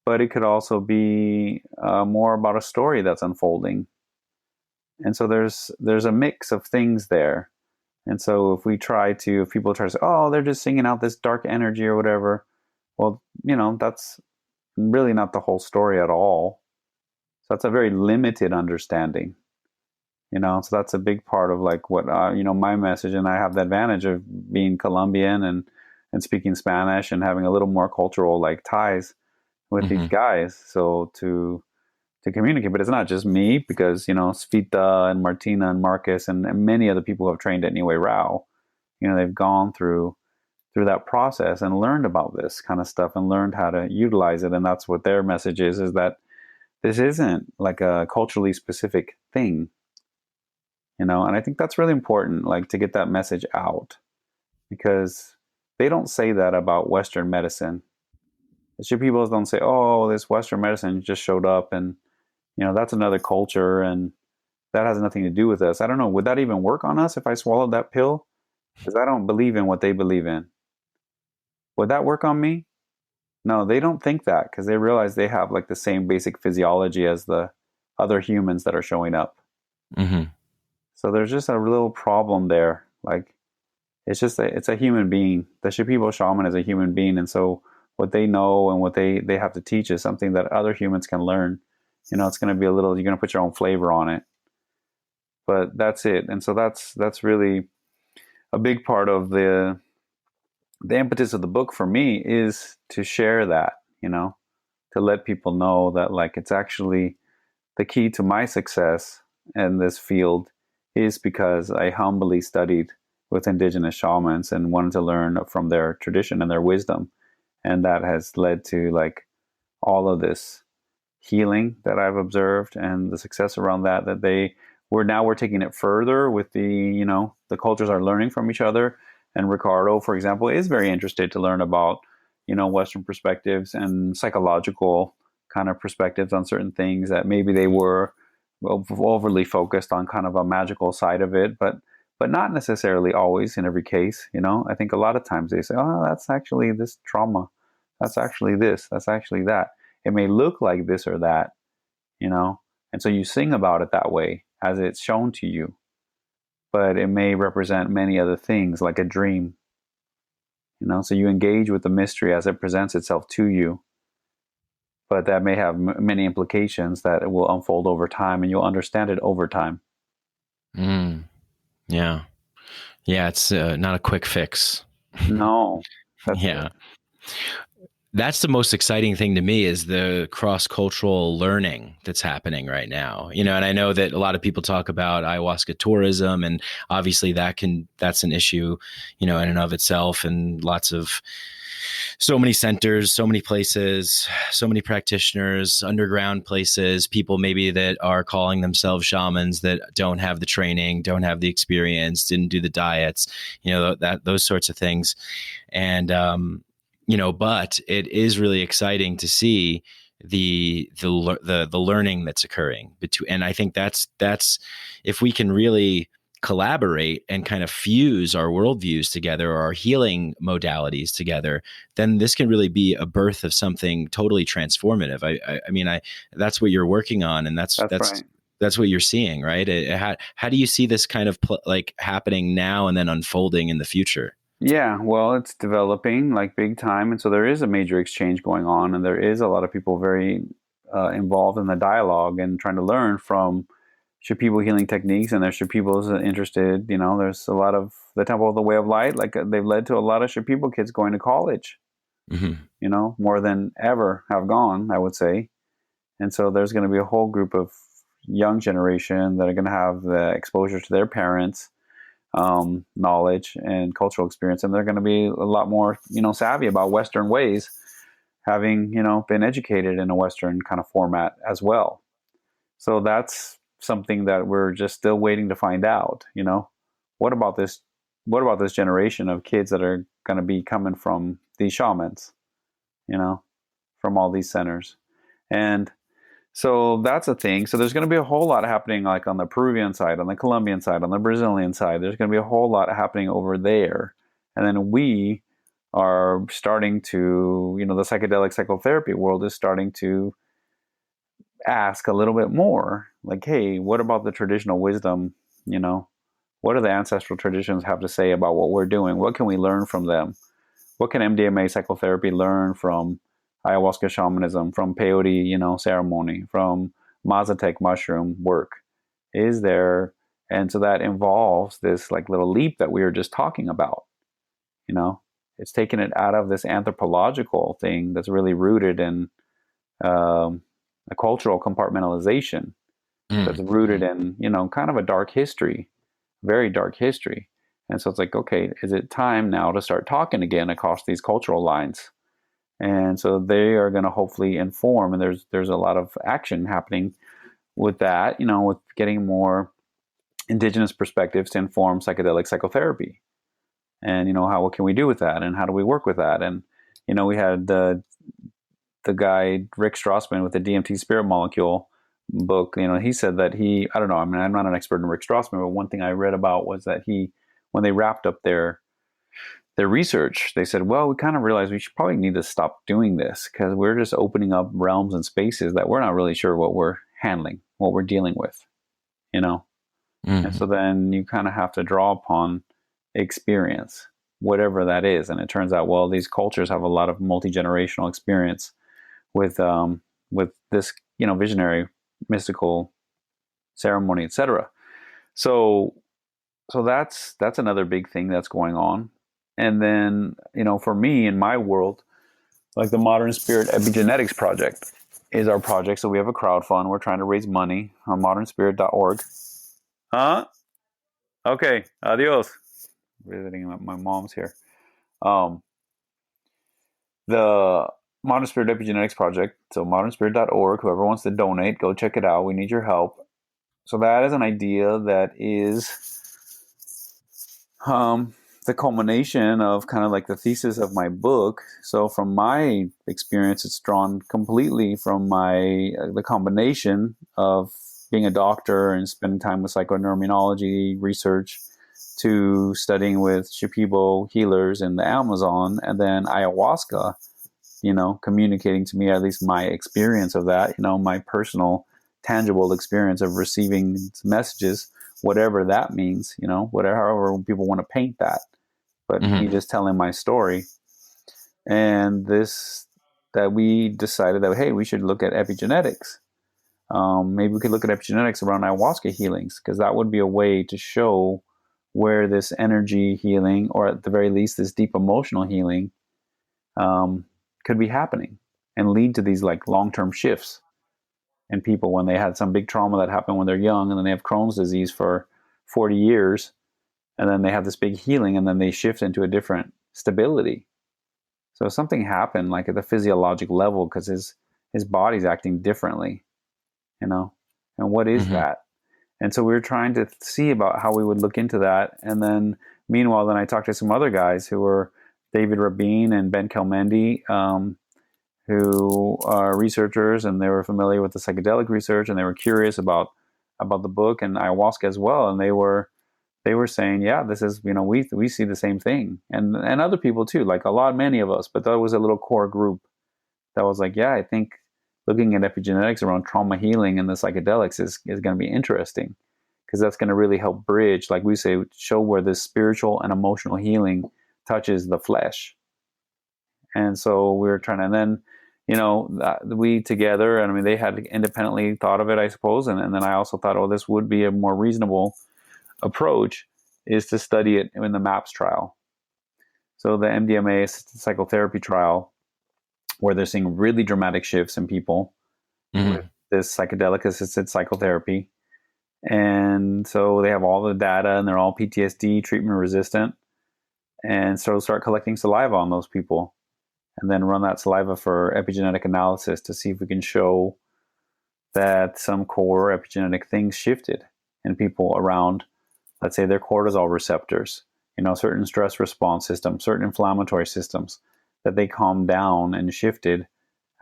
but it could also be more about a story that's unfolding. And so there's a mix of things there. And so if people try to say, oh, they're just singing out this dark energy or whatever, well, that's really not the whole story at all. So that's a very limited understanding, so that's a big part of like what, my message. And I have the advantage of being Colombian and speaking Spanish and having a little more cultural like ties with these guys. So to communicate, but it's not just me, because, Svita and Martina and Marcus and many other people who have trained at Niue Rao, they've gone through that process and learned about this kind of stuff and learned how to utilize it. And that's what their message is that this isn't like a culturally specific thing, and I think that's really important, like to get that message out, because they don't say that about Western medicine. The people don't say, oh, this Western medicine just showed up and, that's another culture and that has nothing to do with us. I don't know. Would that even work on us if I swallowed that pill? Because I don't believe in what they believe in. Would that work on me? No, they don't think that, because they realize they have like the same basic physiology as the other humans that are showing up. Mm-hmm. So there's just a little problem there. Like, it's a human being. The Shipibo shaman is a human being, and so what they know and what they have to teach is something that other humans can learn. It's going to be you're going to put your own flavor on it, but that's it. And so that's really a big part of the impetus of the book for me, is to share that, to let people know that, like, it's actually the key to my success in this field is because I humbly studied with indigenous shamans and wanted to learn from their tradition and their wisdom. And that has led to, like, all of this healing that I've observed and the success around that we're taking it further with the cultures are learning from each other. And Ricardo, for example, is very interested to learn about, Western perspectives and psychological kind of perspectives on certain things that maybe they were overly focused on kind of a magical side of it, but not necessarily always in every case. I think a lot of times they say, oh, that's actually this trauma. That's actually this. That's actually that. It may look like this or that, and so you sing about it that way as it's shown to you, but it may represent many other things, like a dream, so you engage with the mystery as it presents itself to you, but that may have many implications that it will unfold over time, and you'll understand it over time. Yeah. It's not a quick fix. No. Yeah. That's the most exciting thing to me, is the cross-cultural learning that's happening right now. And I know that a lot of people talk about ayahuasca tourism, and obviously that's an issue, in and of itself, and so many centers, so many places, so many practitioners, underground places, people maybe that are calling themselves shamans that don't have the training, don't have the experience, didn't do the diets, those sorts of things. And, but it is really exciting to see the learning that's occurring between, and I think that's if we can really collaborate and kind of fuse our worldviews together, or our healing modalities together, then this can really be a birth of something totally transformative. I mean, that's what you're working on, and that's right. That's what you're seeing, right? How do you see this kind of happening now and then unfolding in the future? Yeah, well, it's developing like big time. And so there is a major exchange going on, and there is a lot of people very involved in the dialogue and trying to learn from Shipibo healing techniques, and there's Shipibos interested. There's a lot of the Temple of the Way of Light, like they've led to a lot of Shipibo kids going to college, more than ever have gone, I would say. And so there's going to be a whole group of young generation that are going to have the exposure to their parents, knowledge and cultural experience, and they're going to be a lot more savvy about Western ways, having been educated in a Western kind of format as well. So that's something that we're just still waiting to find out. What about this generation of kids that are going to be coming from these shamans, from all these centers? And so that's a thing. So there's going to be a whole lot happening, like on the Peruvian side, on the Colombian side, on the Brazilian side. There's going to be a whole lot happening over there. And then we are starting to, the psychedelic psychotherapy world is starting to ask a little bit more, like, hey, what about the traditional wisdom? What do the ancestral traditions have to say about what we're doing? What can we learn from them? What can MDMA psychotherapy learn from ayahuasca shamanism, from peyote, ceremony, from Mazatec mushroom work? Is there? And so that involves this like little leap that we were just talking about. It's taken it out of this anthropological thing that's really rooted in a cultural compartmentalization that's rooted in, kind of a dark history, very dark history. And so it's like, okay, is it time now to start talking again across these cultural lines? And so they are going to hopefully inform, and there's a lot of action happening with that, with getting more indigenous perspectives to inform psychedelic psychotherapy. And, what can we do with that? And how do we work with that? And, we had the guy, Rick Strassman, with the DMT Spirit Molecule book, he said that I don't know, I mean, I'm not an expert in Rick Strassman, but one thing I read about was that when they wrapped up their research, they said, well, we kind of realized we should probably need to stop doing this because we're just opening up realms and spaces that we're not really sure what we're handling. what we're dealing with, you know? Mm-hmm. And so then you kind of have to draw upon experience, whatever that is. And it turns out, well, these cultures have a lot of multi-generational experience with this, you know, visionary, mystical ceremony, etc. So that's another big thing that's going on. And then, you know, for me in my world, like the Modern Spirit Epigenetics Project is our project. So we have a crowdfund. We're trying to raise money on modernspirit.org. Huh? Okay. Adios. Visiting my mom's here. The Modern Spirit Epigenetics Project. So modernspirit.org. Whoever wants to donate, go check it out. We need your help. So that is an idea that is the culmination of kind of like the thesis of my book. So from my experience, it's drawn completely from the combination of being a doctor and spending time with psychoneuroimmunology research, to studying with Shipibo healers in the Amazon, and then ayahuasca, you know, communicating to me at least my experience of that, you know, my personal tangible experience of receiving messages, whatever that means, you know, however people want to paint that. But me just telling my story. And that we decided that, hey, we should look at epigenetics. Maybe we could look at epigenetics around ayahuasca healings, because that would be a way to show where this energy healing, or at the very least this deep emotional healing, could be happening and lead to these like long-term shifts in people when they had some big trauma that happened when they're young, and then they have Crohn's disease for 40 years, and then they have this big healing, and then they shift into a different stability. So something happened like at the physiological level, because his body's acting differently, you know. And what is that? And so we were trying to see about how we would look into that. And then meanwhile, then I talked to some other guys who were David Rabin and Ben Kelmendi, who are researchers, and they were familiar with the psychedelic research, and they were curious about the book and ayahuasca as well. And they were saying, yeah, this is, you know, we see the same thing, and other people too, like many of us, but that was a little core group that was like, yeah, I think looking at epigenetics around trauma healing and the psychedelics is going to be interesting, because that's going to really help bridge, like we say, show where this spiritual and emotional healing touches the flesh. And so we were trying to, and then, you know, we together, and I mean, they had independently thought of it, I suppose. And then I also thought, oh, this would be a more reasonable approach, is to study it in the MAPS trial. So the MDMA assisted psychotherapy trial, where they're seeing really dramatic shifts in people with this psychedelic assisted psychotherapy. And so they have all the data, and they're all PTSD treatment resistant. And so start collecting saliva on those people, and then run that saliva for epigenetic analysis to see if we can show that some core epigenetic things shifted in people around, let's say, their cortisol receptors, you know, certain stress response systems, certain inflammatory systems, that they calmed down and shifted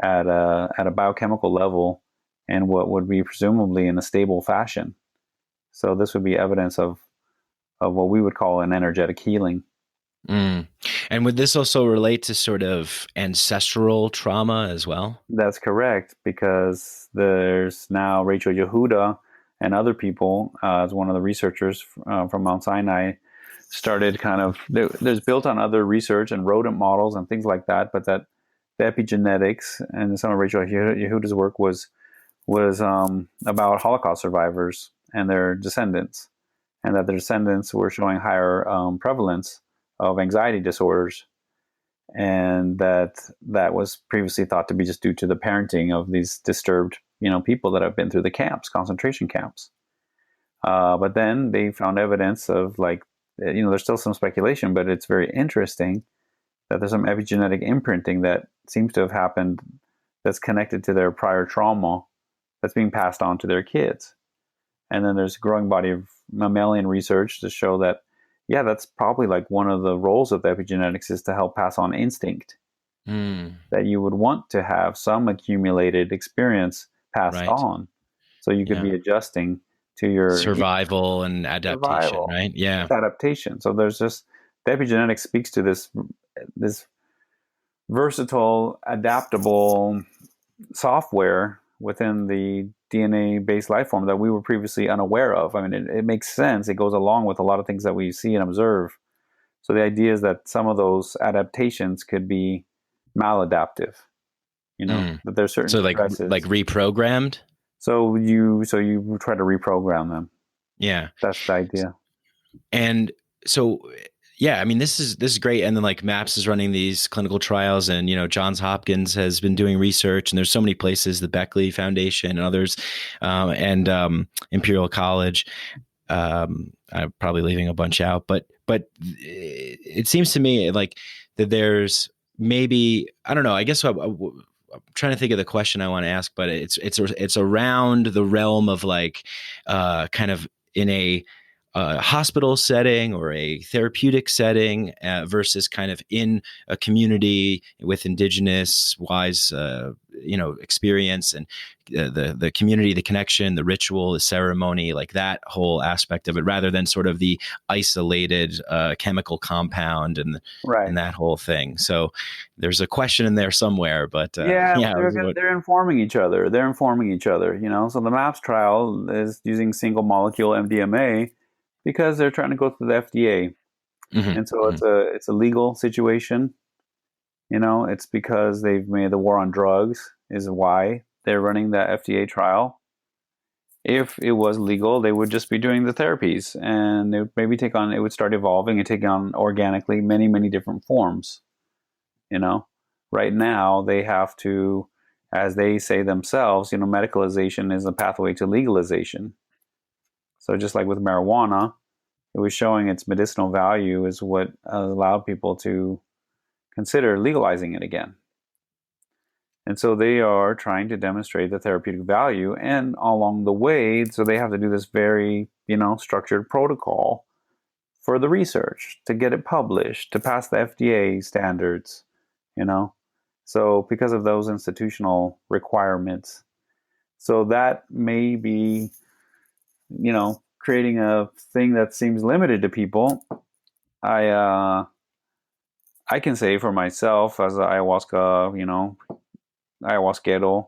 at a biochemical level, and what would be presumably in a stable fashion. So this would be evidence of what we would call an energetic healing. And would this also relate to sort of ancestral trauma as well? That's correct, because there's now Rachel Yehuda and other people, as one of the researchers from Mount Sinai, started kind of, there's built on other research and rodent models and things like that, but that the epigenetics and some of Rachel Yehuda's work was about Holocaust survivors and their descendants, and that their descendants were showing higher prevalence of anxiety disorders, and that was previously thought to be just due to the parenting of these disturbed, you know, people that have been through the camps, concentration camps. But then they found evidence of, like, you know, there's still some speculation, but it's very interesting that there's some epigenetic imprinting that seems to have happened that's connected to their prior trauma that's being passed on to their kids. And then there's a growing body of mammalian research to show that, yeah, that's probably like one of the roles of the epigenetics, is to help pass on instinct. That you would want to have some accumulated experience passed on, so you could be adjusting to your survival and adaptation, right? Yeah, adaptation. So there's just, the epigenetics speaks to this versatile, adaptable software within the DNA-based life form that we were previously unaware of. I mean, it makes sense. It goes along with a lot of things that we see and observe. So the idea is that some of those adaptations could be maladaptive. That there's certain stresses. like reprogrammed. So you try to reprogram them. Yeah, that's the idea. And so, yeah, I mean, this is great. And then like MAPS is running these clinical trials, and Johns Hopkins has been doing research, and there's so many places, the Beckley Foundation and others, and Imperial College. I'm probably leaving a bunch out, but it seems to me like that there's maybe, I don't know, I guess I'm trying to think of the question I want to ask, but it's around the realm of like kind of in a hospital setting or a therapeutic setting versus kind of in a community with indigenous wise experience, and the community, the connection, the ritual, the ceremony, like that whole aspect of it, rather than sort of the isolated chemical compound and that whole thing. So there's a question in there somewhere, but they're informing each other. So the MAPS trial is using single molecule MDMA because they're trying to go through the FDA. And so it's a legal situation. It's because they've made the war on drugs is why they're running the FDA trial. If it was legal, they would just be doing the therapies, and they would maybe it would start evolving and take on organically many, many different forms. Right now they have to, as they say themselves, medicalization is a pathway to legalization. So just like with marijuana, it was showing its medicinal value is what allowed people to consider legalizing it again. And so they are trying to demonstrate the therapeutic value, and along the way, so they have to do this very, structured protocol for the research to get it published, to pass the FDA standards, So because of those institutional requirements, so that may be, creating a thing that seems limited to people. I can say for myself as an ayahuasca, ayahuasquero,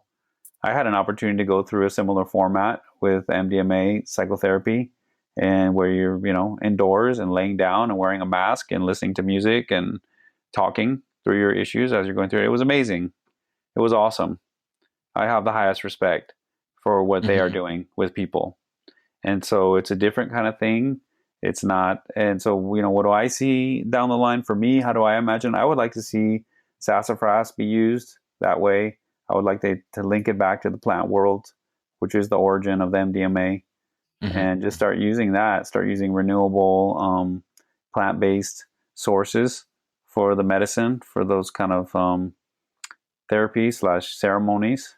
I had an opportunity to go through a similar format with MDMA psychotherapy, and where you're, indoors and laying down and wearing a mask and listening to music and talking through your issues as you're going through it. It was amazing. It was awesome. I have the highest respect for what they are doing with people. And so it's a different kind of thing. It's not. And so, what do I see down the line for me? How do I imagine? I would like to see sassafras be used that way. I would like to link it back to the plant world, which is the origin of the MDMA, and just start using that, start using renewable plant-based sources for the medicine, for those kind of therapies/ceremonies.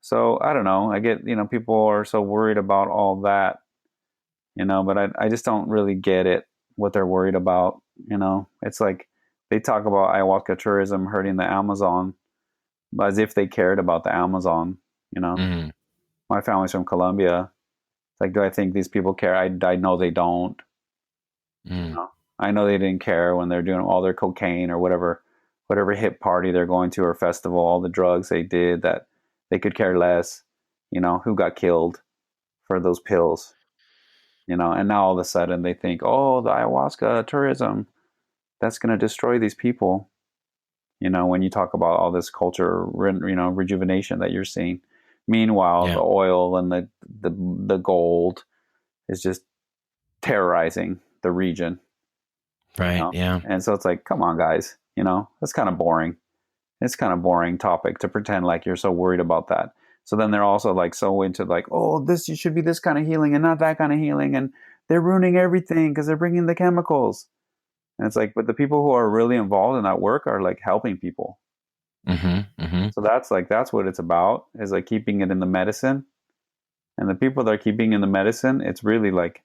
So I don't know. I get, people are so worried about all that, but I just don't really get it, what they're worried about. It's like they talk about ayahuasca tourism hurting the Amazon as if they cared about the Amazon. My family's from Colombia. It's like, do I think these people care? I know they don't. I know they didn't care when they're doing all their cocaine or whatever hip party they're going to or festival, all the drugs they did, that they could care less, who got killed for those pills, and now all of a sudden they think, oh, the ayahuasca tourism, that's going to destroy these people. When you talk about all this culture, rejuvenation that you're seeing. Meanwhile, the oil and the gold is just terrorizing the region. Right. Yeah. And so it's like, come on, guys, that's kind of boring. It's kind of boring topic to pretend like you're so worried about that. So then they're also like so into like, oh, this, you should be this kind of healing and not that kind of healing. And they're ruining everything because they're bringing the chemicals. And it's like, but the people who are really involved in that work are like helping people. So that's what it's about, is like keeping it in the medicine. And the people that are keeping in the medicine, it's really like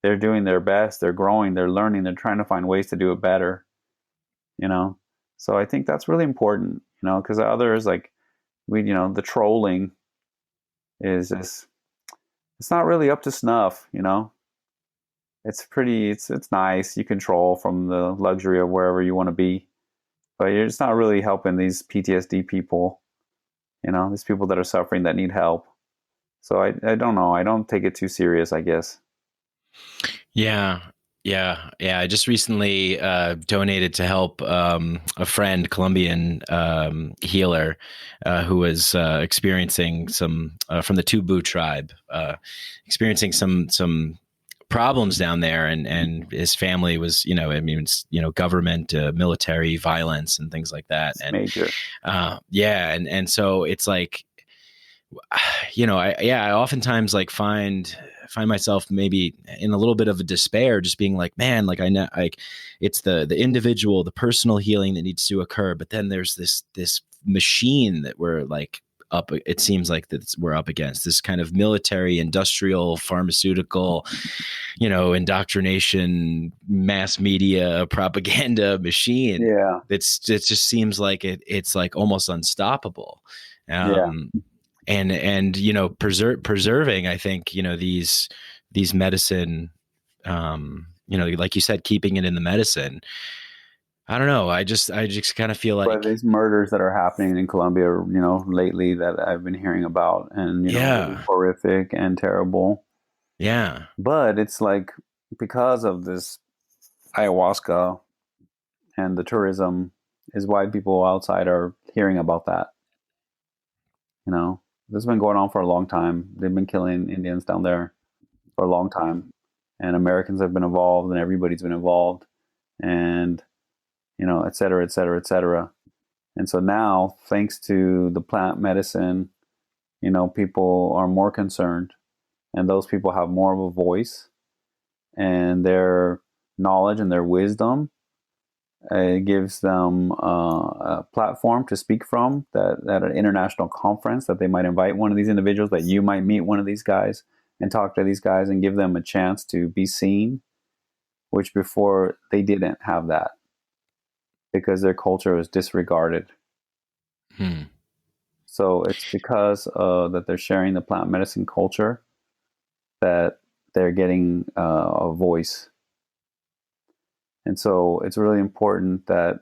they're doing their best. They're growing, they're learning, they're trying to find ways to do it better, So I think that's really important, because the others, like the trolling is just, it's not really up to snuff, It's pretty, it's nice. You control from the luxury of wherever you want to be, but it's not really helping these PTSD people, These people that are suffering, that need help. So I don't know. I don't take it too serious, I guess. Yeah. Yeah. Yeah. I just recently donated to help a friend, Colombian healer, who was experiencing some from the Tubu tribe, experiencing some problems down there, and his family was, government, military violence and things like that. It's And major. and so it's like, I oftentimes like find myself maybe in a little bit of a despair, just being like, man, like I know, like it's the individual, the personal healing that needs to occur, but then there's this machine that we're like up. It seems like that we're up against this kind of military, industrial, pharmaceutical, indoctrination, mass media, propaganda machine. Yeah. It just seems like it's like almost unstoppable. Yeah. And preserving, I think, these medicine, like you said, keeping it in the medicine. I don't know. I just kind of feel like, but these murders that are happening in Colombia, lately, that I've been hearing about, and really horrific and terrible. Yeah. But it's like, because of this ayahuasca and the tourism, is why people outside are hearing about that. This has been going on for a long time. They've been killing Indians down there for a long time, and Americans have been involved, and everybody's been involved, and et cetera, et cetera, et cetera. And so now, thanks to the plant medicine, people are more concerned, and those people have more of a voice, and their knowledge and their wisdom gives them a platform to speak from, that at an international conference, that they might invite one of these individuals, that you might meet one of these guys and talk to these guys and give them a chance to be seen, which before they didn't have that, because their culture was disregarded. So it's because that they're sharing the plant medicine culture that they're getting a voice. And so it's really important that,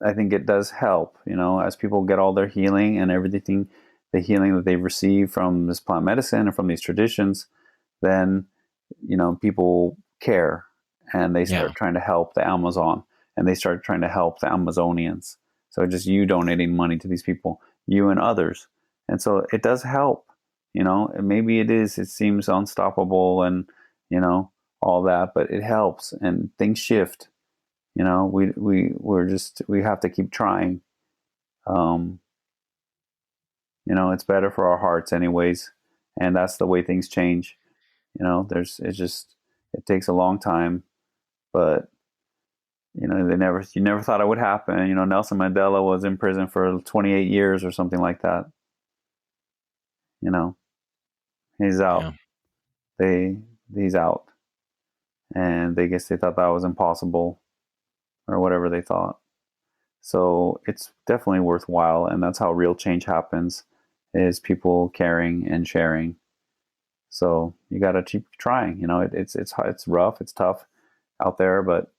I think it does help, as people get all their healing and everything, the healing that they've received from this plant medicine and from these traditions, then, people care, and they start trying to help the Amazon, and they start trying to help the Amazonians. So just you donating money to these people, you and others. And so it does help, and maybe it seems unstoppable and, all that, but it helps, and things shift. We have to keep trying. It's better for our hearts anyways. And that's the way things change. It takes a long time, but you never thought it would happen. Nelson Mandela was in prison for 28 years or something like that. He's out. Yeah. He's out. And they thought that was impossible, or whatever they thought. So it's definitely worthwhile, and that's how real change happens, is people caring and sharing. So you got to keep trying. It's rough, it's tough out there, but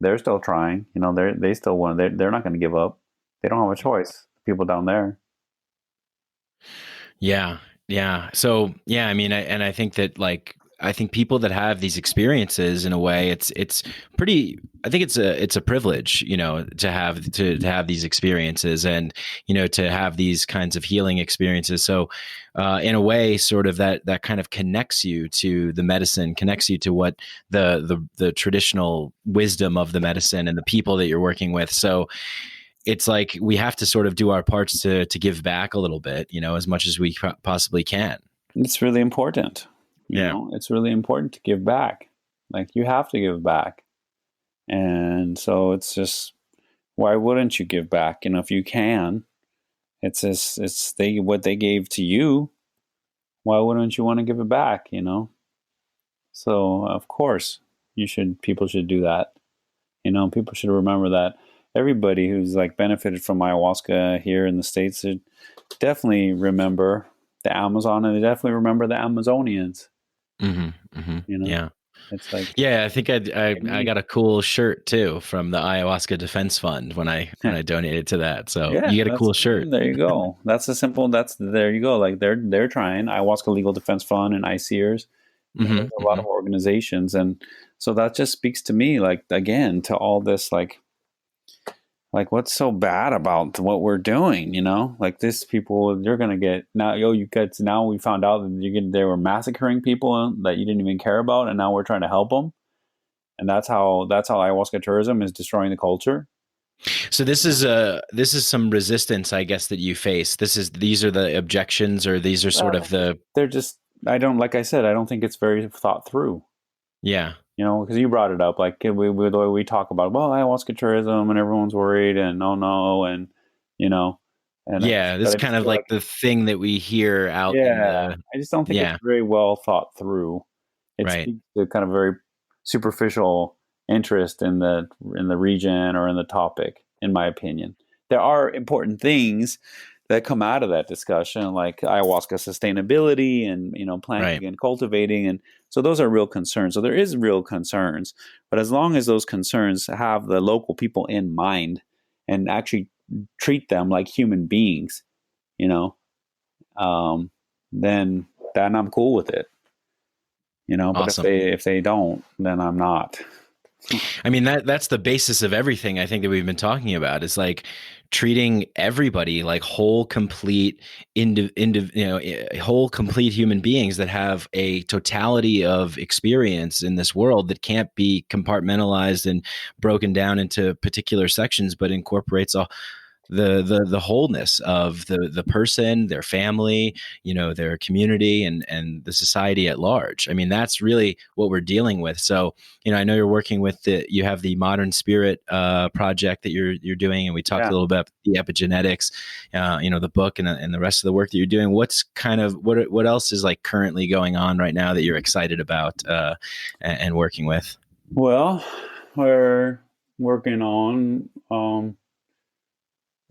they're still trying. They still want. They're not going to give up. They don't have a choice. People down there. Yeah. So I think that, like, I think people that have these experiences, in a way, it's pretty, I think it's a privilege, to have these experiences, and, to have these kinds of healing experiences. So, in a way, sort of that kind of connects you to the medicine, connects you to what the traditional wisdom of the medicine and the people that you're working with. So it's like, we have to sort of do our parts to give back a little bit, as much as we possibly can. It's really important. It's really important to give back. Like, you have to give back. And so it's just, why wouldn't you give back? If you can, it's what they gave to you. Why wouldn't you want to give it back? So of course people should do that. People should remember that. Everybody who's like benefited from ayahuasca here in the States should definitely remember the Amazon, and they definitely remember the Amazonians. Mm-hmm, mm-hmm. Yeah. It's like, Yeah, I think I got a cool shirt too from the Ayahuasca Defense Fund when I donated to that. So yeah, you get a cool shirt. There you go. There you go. Like they're trying Ayahuasca Legal Defense Fund and ICEERS. There's a lot of organizations, and so that just speaks to me, like, again, to all this, like what's so bad about what we're doing, like this people, you're going to get now, now we found out that they were massacring people that you didn't even care about. And now we're trying to help them. And that's how ayahuasca tourism is destroying the culture. So this is some resistance, I guess, that you face. These are the objections, or these are sort of they're just, like I said, I don't think it's very thought through. Yeah. Because you brought it up, like the way we talk about, well, ayahuasca tourism, and everyone's worried, and no, and and yeah, this is kind of like the thing that we hear out. Yeah, I just don't think it's very well thought through. It's the kind of very superficial interest in the region or in the topic, in my opinion. There are important things that come out of that discussion, like ayahuasca sustainability and planting and cultivating, and so those are real concerns. So there is real concerns, but as long as those concerns have the local people in mind and actually treat them like human beings, then I'm cool with it. But awesome. if they don't, then I'm not. I mean, that's the basis of everything I think that we've been talking about, is like treating everybody like whole, complete, whole, complete human beings that have a totality of experience in this world that can't be compartmentalized and broken down into particular sections, but incorporates the wholeness of the person, their family, their community, and the society at large. I mean, that's really what we're dealing with. So, I know you're working with you have the Modern Spirit project that you're doing, and we talked a little bit about the epigenetics, the book and the rest of the work that you're doing. What's kind of what else is like currently going on right now that you're excited about and working with? Well, we're working on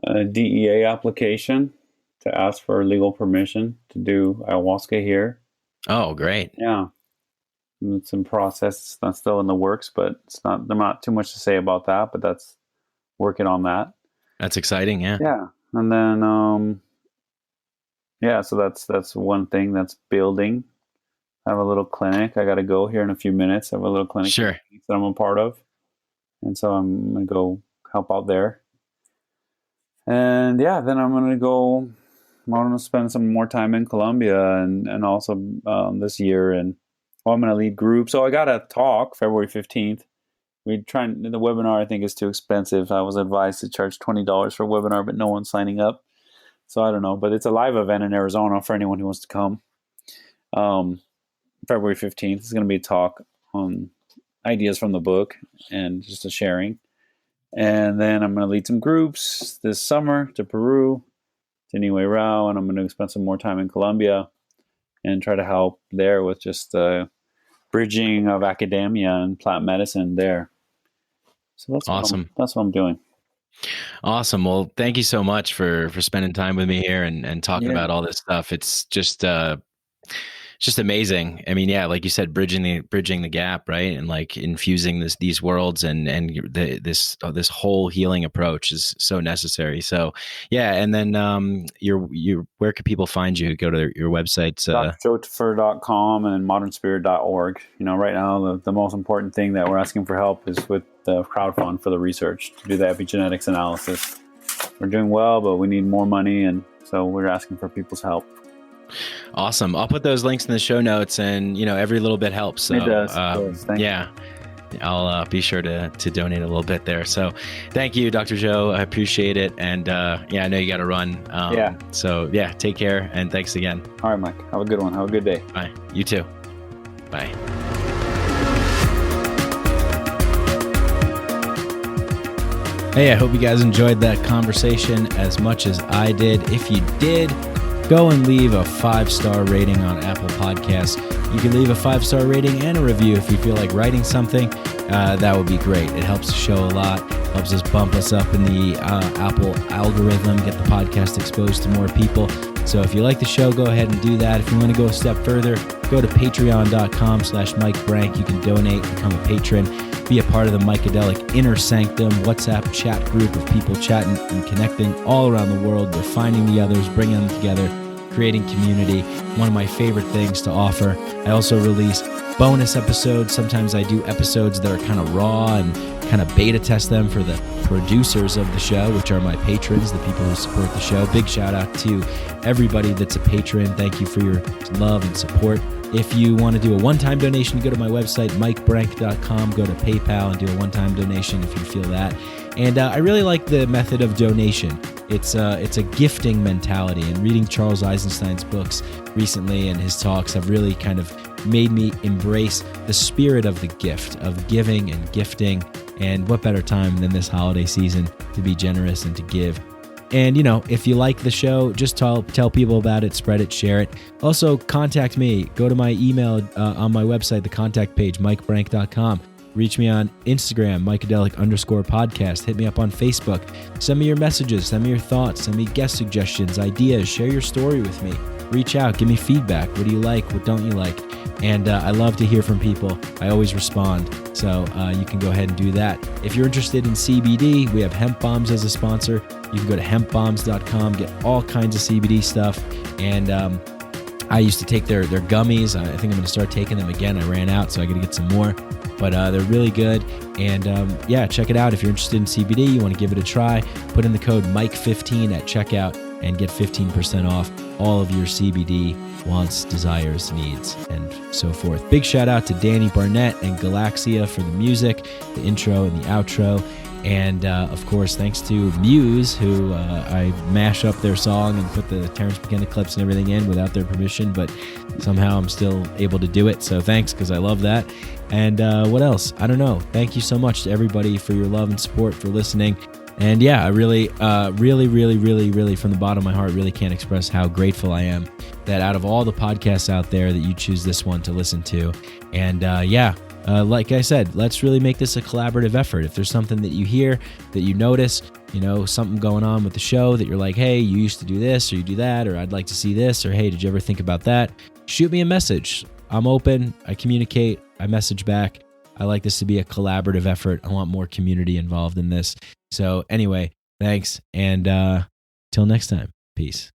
a DEA application to ask for legal permission to do ayahuasca here. Oh, great. Yeah. It's in process. It's not still in the works, but there's not too much to say about that, but that's working on that. That's exciting. Yeah. Yeah. And then, so that's one thing that's building. I have a little clinic. I got to go here in a few minutes. I have a little clinic that I'm a part of. And so I'm going to go help out there. And then I'm going to spend some more time in Colombia and also this year. And I'm going to lead groups. So I got a talk February 15th. The webinar I think is too expensive. I was advised to charge $20 for a webinar, but no one's signing up. So I don't know, but it's a live event in Arizona for anyone who wants to come. February 15th. It's going to be a talk on ideas from the book and just a sharing. And then I'm going to lead some groups this summer to Peru, to Niue Rao, and I'm going to spend some more time in Colombia and try to help there with just bridging of academia and plant medicine there. So that's awesome. That's what I'm doing. Awesome. Well, thank you so much for spending time with me here and talking about all this stuff. It's just amazing. I mean, like you said, bridging the gap, right? And like infusing these worlds and this whole healing approach is so necessary. So and then where can people find you? Go to your website. drjoetafur.com and modernspirit.org. Right now the most important thing that we're asking for help is with the crowdfund for the research to do the epigenetics analysis. We're doing well, but we need more money, and so we're asking for people's help. Awesome. I'll put those links in the show notes, and every little bit helps. So, it does. Thank you. I'll be sure to donate a little bit there. So thank you, Dr. Joe. I appreciate it. And I know you got to run. So take care. And thanks again. All right, Mike. Have a good one. Have a good day. Bye. You too. Bye. Hey, I hope you guys enjoyed that conversation as much as I did. If you did, go and leave a 5-star rating on Apple Podcasts. You can leave a 5-star rating and a review if you feel like writing something. That would be great. It helps the show a lot, helps us bump us up in the Apple algorithm, get the podcast exposed to more people. So if you like the show, go ahead and do that. If you want to go a step further, go to patreon.com/MikeBrank. You can donate, become a patron, be a part of the Psychedelic Inner Sanctum WhatsApp chat group of people chatting and connecting all around the world. We're finding the others, bringing them together, creating community. One of my favorite things to offer. I also release bonus episodes. Sometimes I do episodes that are kind of raw and kind of beta test them for the producers of the show, which are my patrons, the people who support the show. Big shout out to everybody that's a patron. Thank you for your love and support. If you want to do a one-time donation, go to my website, mikebrank.com. Go to PayPal and do a one-time donation if you feel that. And I really like the method of donation. It's a gifting mentality. And reading Charles Eisenstein's books recently and his talks have really kind of made me embrace the spirit of the gift, of giving and gifting. And what better time than this holiday season to be generous and to give. And, you know, if you like the show, just tell people about it, spread it, share it. Also, contact me. Go to my email on my website, the contact page, mikebrank.com. Reach me on Instagram, Psychedelic_podcast. Hit me up on Facebook. Send me your messages. Send me your thoughts. Send me guest suggestions, ideas. Share your story with me. Reach out. Give me feedback. What do you like? What don't you like? And I love to hear from people. I always respond. So you can go ahead and do that. If you're interested in CBD, we have Hemp Bombs as a sponsor. You can go to hempbombs.com, get all kinds of CBD stuff. And I used to take their gummies. I think I'm going to start taking them again. I ran out, so I got to get some more. But they're really good. And yeah, check it out. If you're interested in CBD, you want to give it a try, put in the code Mike15 at checkout and get 15% off all of your CBD wants, desires, needs, and so forth. Big shout out to Danny Barnett and Galaxia for the music, the intro and the outro. And of course, thanks to Muse, who I mash up their song and put the Terrence McKenna clips and everything in without their permission, but somehow I'm still able to do it. So thanks, because I love that. And what else? I don't know. Thank you so much to everybody for your love and support, for listening. And yeah, I really, from the bottom of my heart, really can't express how grateful I am that out of all the podcasts out there that you choose this one to listen to. And like I said, let's really make this a collaborative effort. If there's something that you hear, that you notice, you know, something going on with the show that you're like, hey, you used to do this or you do that, or I'd like to see this, or hey, did you ever think about that? Shoot me a message. I'm open. I communicate. I message back. I like this to be a collaborative effort. I want more community involved in this. So anyway, thanks. And till next time, peace.